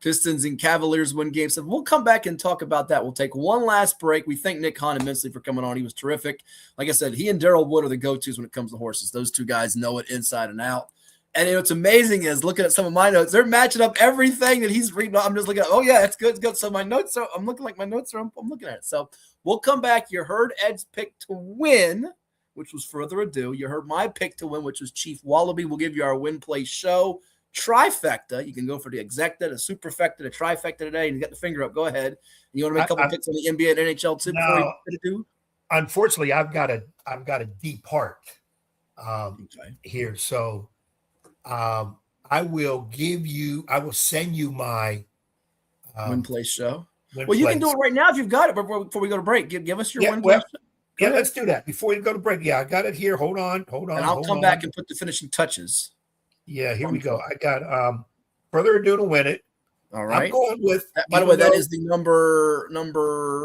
Pistons and Cavaliers win game 7. We'll come back and talk about that. We'll take one last break. We thank Nick Hahn immensely for coming on. He was terrific. Like I said, he and Daryl Wood are the go-tos when it comes to horses. Those two guys know it inside and out. And what's amazing is looking at some of my notes, they're matching up everything that he's reading. I'm just looking at, oh yeah, it's good. It's good. So my notes are, I'm looking at it. I'm looking at it. So we'll come back. You heard Ed's pick to win, which was Further Ado. You heard my pick to win, which was Chief Wallaby. We'll give you our win, play, show trifecta. You can go for the exacta, the superfecta, the trifecta today, and you got the finger up. Go ahead. You want to make a couple picks on the NBA and NHL too? No, unfortunately, I've got to depart here. So I will send you my win, play, show. Well, you can do it right now if you've got it before we go to break. Give us your win, play, show. Yeah, let's do that before we go to break. Yeah, I got it here. Hold on. And I'll come back and put the finishing touches. Yeah, here we go. I got Further Ado to win it. All right. I'm going with. By the way, that is the number.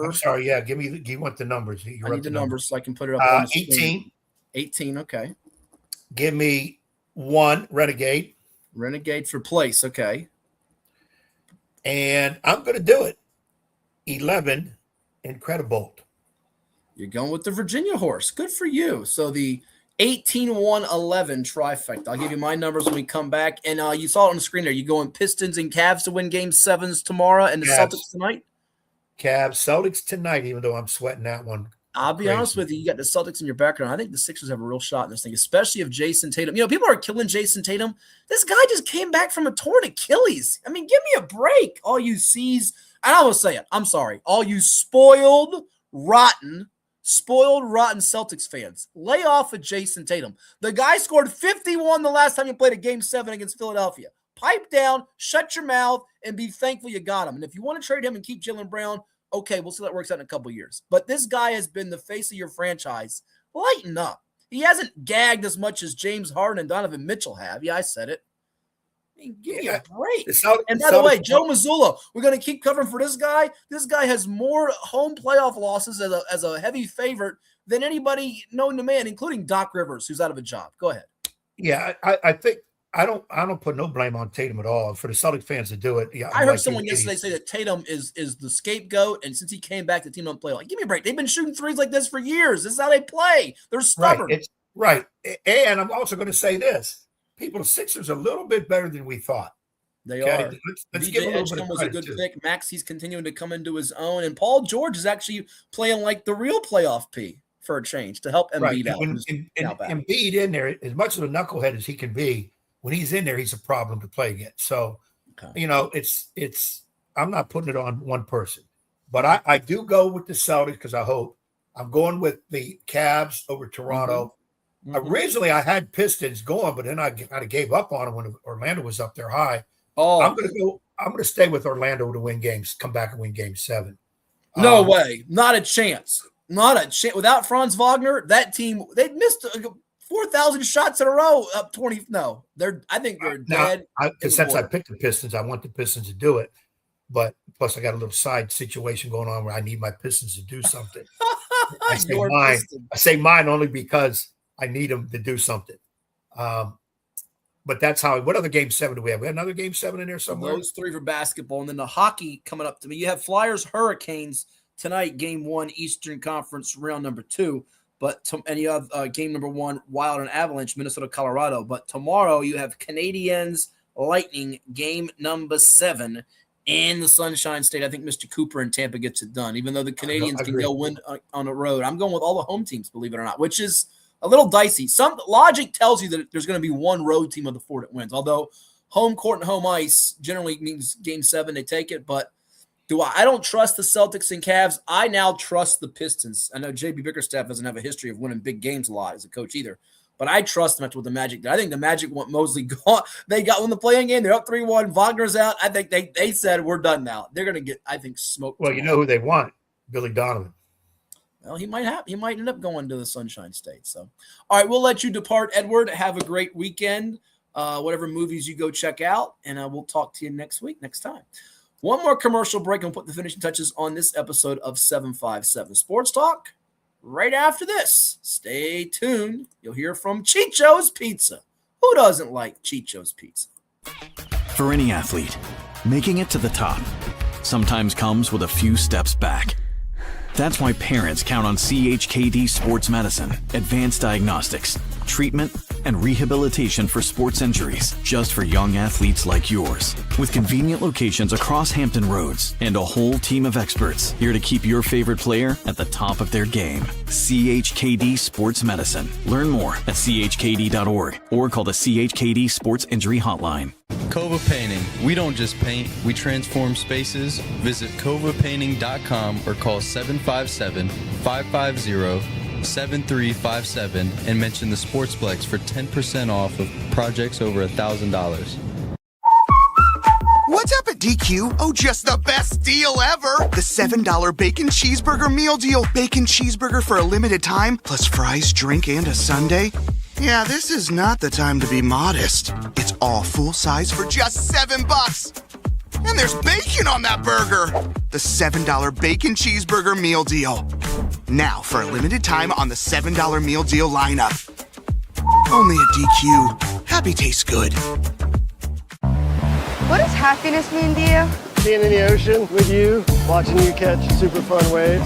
I'm sorry. Yeah, you want the numbers? I need the numbers so I can put it up. On 18. 18. Okay. Give me 1 Renegade. Renegade for place. Okay. And I'm going to do it. 11 Incredibolt. You're going with the Virginia horse. Good for you. So the 18-1-11 trifecta. I'll give you my numbers when we come back. And you saw it on the screen there. You going Pistons and Cavs to win game 7s tomorrow and the Celtics tonight? Cavs, Celtics tonight, even though I'm sweating that one. I'll be honest with you. You got the Celtics in your background. I think the Sixers have a real shot in this thing, especially if Jason Tatum. People are killing Jason Tatum. This guy just came back from a torn Achilles. I mean, give me a break. All you C's, and I will say it. I'm sorry. All you spoiled, rotten Celtics fans, lay off of Jason Tatum. The guy scored 51 the last time he played a game 7 against Philadelphia. Pipe down, shut your mouth, and be thankful you got him. And if you want to trade him and keep Jaylen Brown, okay, we'll see how that works out in a couple of years. But this guy has been the face of your franchise. Lighten up. He hasn't gagged as much as James Harden and Donovan Mitchell have. Yeah, I said it. I mean, give me a break. And by the way, Joe Mazzulla, we're going to keep covering for this guy. This guy has more home playoff losses as a heavy favorite than anybody known to man, including Doc Rivers, who's out of a job. Go ahead. Yeah, I think I don't put no blame on Tatum at all. For the Celtic fans to do it, yeah. I heard someone yesterday say that Tatum is the scapegoat, and since he came back, the team don't play. Like, give me a break. They've been shooting threes like this for years. This is how they play. They're stubborn. Right. And I'm also going to say this: people, the Sixers are a little bit better than we thought. They are. Let's give a little bit of credit. Was a good pick. Max, he's continuing to come into his own, and Paul George is actually playing like the real playoff P for a change to help Embiid out. And Embiid in there, as much of a knucklehead as he can be, when he's in there, he's a problem to play against. So, it's I'm not putting it on one person, but I do go with the Celtics because I'm going with the Cavs over Toronto. Mm-hmm. Originally, I had Pistons going, but then I kind of gave up on them when Orlando was up there high. Oh, I'm going to stay with Orlando to win games, come back and win game 7. No way. Not a chance. Not a chance. Without Franz Wagner, that team, they missed 4,000 shots in a row up 20. No, I think they're dead. Since I picked the Pistons, I want the Pistons to do it. But plus, I got a little side situation going on where I need my Pistons to do something. I say mine only because I need them to do something. But that's how. What other game 7 do we have? We have another game 7 in there somewhere. Those 3 for basketball, and then the hockey coming up to me. You have Flyers Hurricanes tonight, game 1, Eastern Conference, round number 2. And you have game number 1, Wild and Avalanche, Minnesota, Colorado. But tomorrow you have Canadiens Lightning, game number 7 in the Sunshine State. I think Mr. Cooper in Tampa gets it done, even though the Canadiens can go win on the road. I'm going with all the home teams, believe it or not, which is a little dicey. Some logic tells you that there's going to be one road team of the 4 that wins, although home court and home ice generally means game 7, they take it. But I don't trust the Celtics and Cavs. I now trust the Pistons. I know J.B. Bickerstaff doesn't have a history of winning big games a lot as a coach either, but I trust them. That's what the Magic did. I think the Magic want Mosley gone. They got in the playing game. They're up 3-1. Wagner's out. I think they said we're done now. They're going to get, I think, smoked. Well, you know who they want? Billy Donovan. Well, he might end up going to the Sunshine State. So, all right, we'll let you depart, Edward. Have a great weekend. Whatever movies you go check out, and we'll talk to you next time. One more commercial break and we'll put the finishing touches on this episode of 757 Sports Talk right after this. Stay tuned. You'll hear from Chicho's Pizza. Who doesn't like Chicho's Pizza? For any athlete, making it to the top sometimes comes with a few steps back. That's why parents count on CHKD Sports Medicine, advanced diagnostics, treatment, and rehabilitation for sports injuries just for young athletes like yours. With convenient locations across Hampton Roads and a whole team of experts here to keep your favorite player at the top of their game. CHKD Sports Medicine. Learn more at chkd.org or call the CHKD Sports Injury Hotline. Kova Painting. We don't just paint, we transform spaces. Visit kovapainting.com or call 757-550-7357 and mention the Sportsplex for 10% off of projects over $1,000. What's up at DQ? Oh, just the best deal ever! The $7 Bacon Cheeseburger Meal Deal. Bacon cheeseburger for a limited time, plus fries, drink, and a sundae. Yeah, this is not the time to be modest. It's all full size for just $7. And there's bacon on that burger. The $7 Bacon Cheeseburger Meal Deal. Now, for a limited time on the $7 Meal Deal lineup. Only at DQ. Happy tastes good. What does happiness mean to you? Being in the ocean with you, watching you catch super fun waves.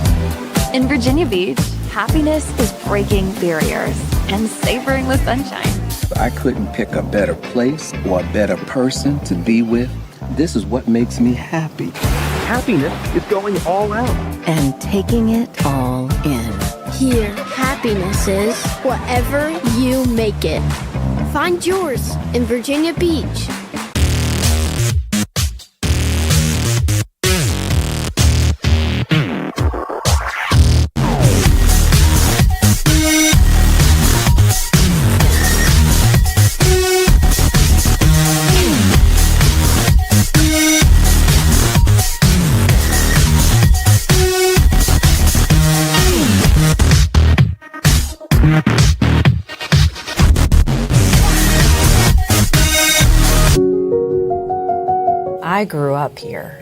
In Virginia Beach, happiness is breaking barriers and savoring the sunshine. I couldn't pick a better place or a better person to be with. This is what makes me happy. Happiness is going all out. And taking it all in. Here, happiness is whatever you make it. Find yours in Virginia Beach. I grew up here.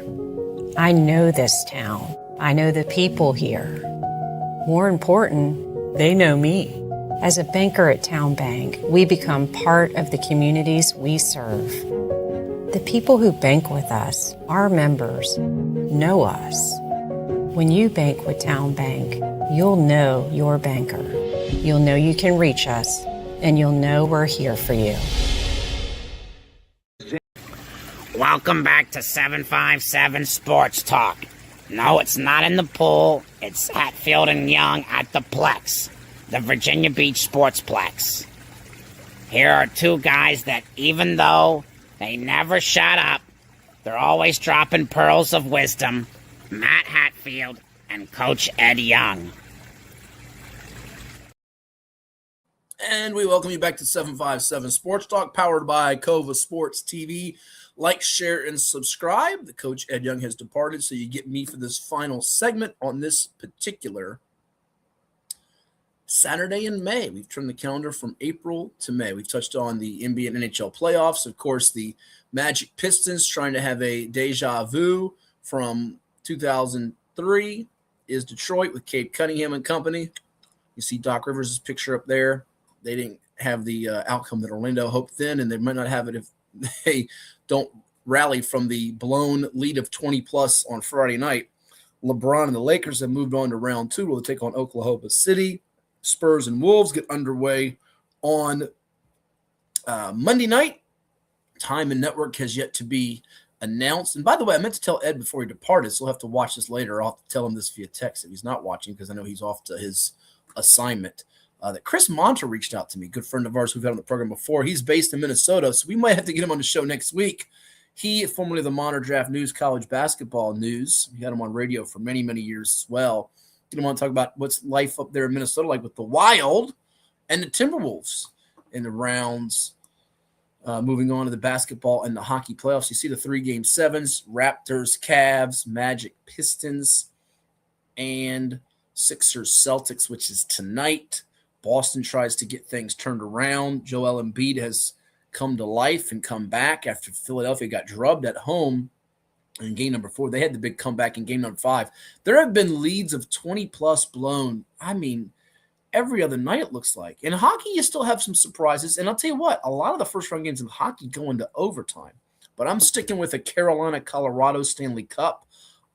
I know this town. I know the people here. More important, they know me. As a banker at Town Bank, we become part of the communities we serve. The people who bank with us, our members, know us. When you bank with Town Bank, you'll know your banker. You'll know you can reach us, and you'll know we're here for you. Welcome back to 757 Sports Talk. No, it's not in the pool. It's Hatfield and Young at the Plex, the Virginia Beach Sportsplex. Here are two guys that, even though they never shut up, they're always dropping pearls of wisdom. Matt Hatfield and Coach Ed Young. And we welcome you back to 757 Sports Talk, powered by Cova Sports TV. Like, share, and subscribe. The Coach Ed Young has departed, so you get me for this final segment on this particular Saturday in May. We've turned the calendar from April to May. We've touched on the NBA and NHL playoffs. Of course, the Magic Pistons trying to have a deja vu from 2003 is Detroit with Cade Cunningham and company. You see Doc Rivers' picture up there. They didn't have the outcome that Orlando hoped then, and they might not have it if they don't rally from the blown lead of 20-plus on Friday night. LeBron and the Lakers have moved on to round two. Will take on Oklahoma City. Spurs and Wolves get underway on Monday night. Time and network has yet to be announced. And by the way, I meant to tell Ed before he departed, so he'll have to watch this later. I'll have to tell him this via text if he's not watching, because I know he's off to his assignment. That Chris Monta reached out to me, good friend of ours we've had on the program before. He's based in Minnesota, so we might have to get him on the show next week. He, formerly of the Monitor Draft News, college basketball news. We had him on radio for many, many years as well. Get him on to talk about what's life up there in Minnesota like with the Wild and the Timberwolves in the rounds. Moving on to the basketball and the hockey playoffs. You see the 3-game sevens, Raptors, Cavs, Magic, Pistons, and Sixers, Celtics, which is tonight. Boston tries to get things turned around. Joel Embiid has come to life and come back after Philadelphia got drubbed at home in game number 4. They had the big comeback in game number 5. There have been leads of 20-plus blown. I mean, every other night it looks like. In hockey, you still have some surprises. And I'll tell you what, a lot of the first-round games in hockey go into overtime. But I'm sticking with a Carolina-Colorado Stanley Cup.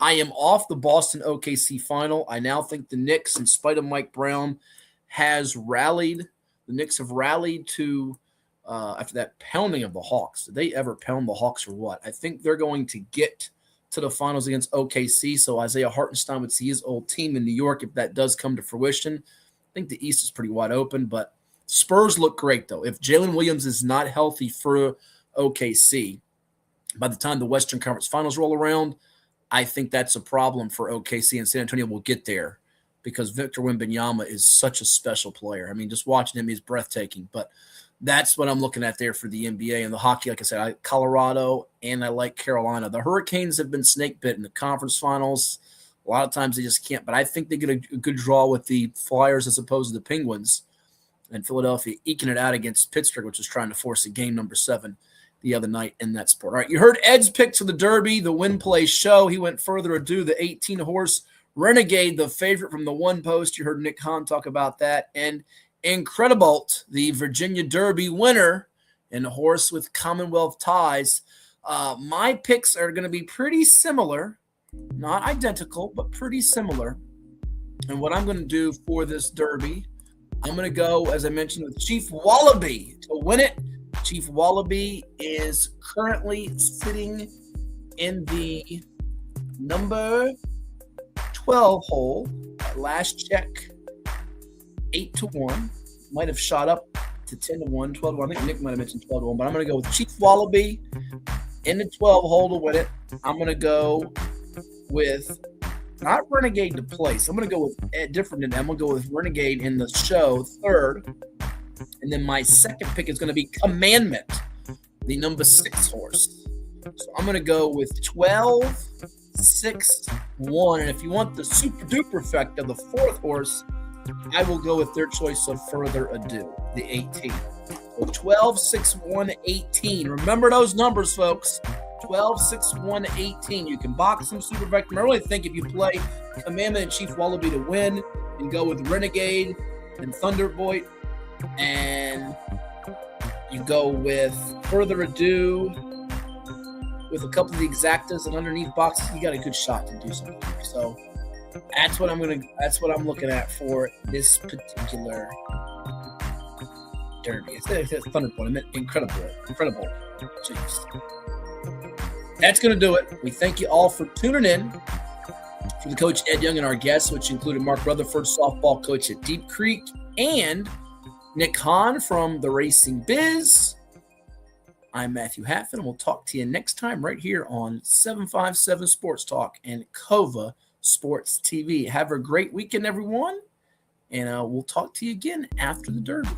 I am off the Boston-OKC final. I now think the Knicks, in spite of Mike Brown, has rallied. The Knicks have rallied to after that pounding of the Hawks. Did they ever pound the Hawks or what? I think they're going to get to the finals against OKC. So Isaiah Hartenstein would see his old team in New York if that does come to fruition. I think the East is pretty wide open, but Spurs look great, though. If Jalen Williams is not healthy for OKC, by the time the Western Conference Finals roll around, I think that's a problem for OKC, and San Antonio will get there because Victor Wembanyama is such a special player. I mean, just watching him is breathtaking, but that's what I'm looking at there for the NBA and the hockey. Like I said, I like Colorado and I like Carolina. The Hurricanes have been snake bit in the conference finals. A lot of times they just can't, but I think they get a good draw with the Flyers as opposed to the Penguins, and Philadelphia eking it out against Pittsburgh, which was trying to force a game number 7 the other night in that sport. All right, you heard Ed's pick to the Derby, the win play show. He went further ado, the 18-horse Renegade, the favorite from the one post. You heard Nick Hahn talk about that. And Incredibolt, the Virginia Derby winner and a horse with Commonwealth ties. My picks are going to be pretty similar, not identical, but pretty similar. And what I'm going to do for this Derby, I'm going to go, as I mentioned, with Chief Wallaby to win it. Chief Wallaby is currently sitting in the number 12 hole. At last check, 8-1. Might have shot up to 10-1, 12-1. I think Nick might have mentioned 12-1, but I'm going to go with Chief Wallaby in the 12 hole to win it. I'm going to go with not Renegade to place. I'm going to go with different than that. I'm going to go with Renegade in the show, third. And then my second pick is going to be Commandment, the number 6 horse. So I'm going to go with 12, 6, 1. And if you want the super duper effect of the 4th horse, I will go with their choice of Further Ado, the 18. So 12, 6, 1, 18. Remember those numbers, folks. 12, 6, 1, 18. You can box some super vector. I really think if you play Commandment and Chief Wallaby to win and go with Renegade and Thunderbolt and you go with Further Ado with a couple of the exactas and underneath boxes, you got a good shot to do something. So that's what I'm looking at for this particular derby. It's Thunderbolt. I meant incredible. Jeez. That's going to do it. We thank you all for tuning in. For the coach Ed Young and our guests, which included Mark Rutherford, softball coach at Deep Creek, and Nick Hahn from The Racing Biz. I'm Matthew Hatfield, and we'll talk to you next time right here on 757 Sports Talk and Cova Sports TV. Have a great weekend, everyone, and we'll talk to you again after the Derby.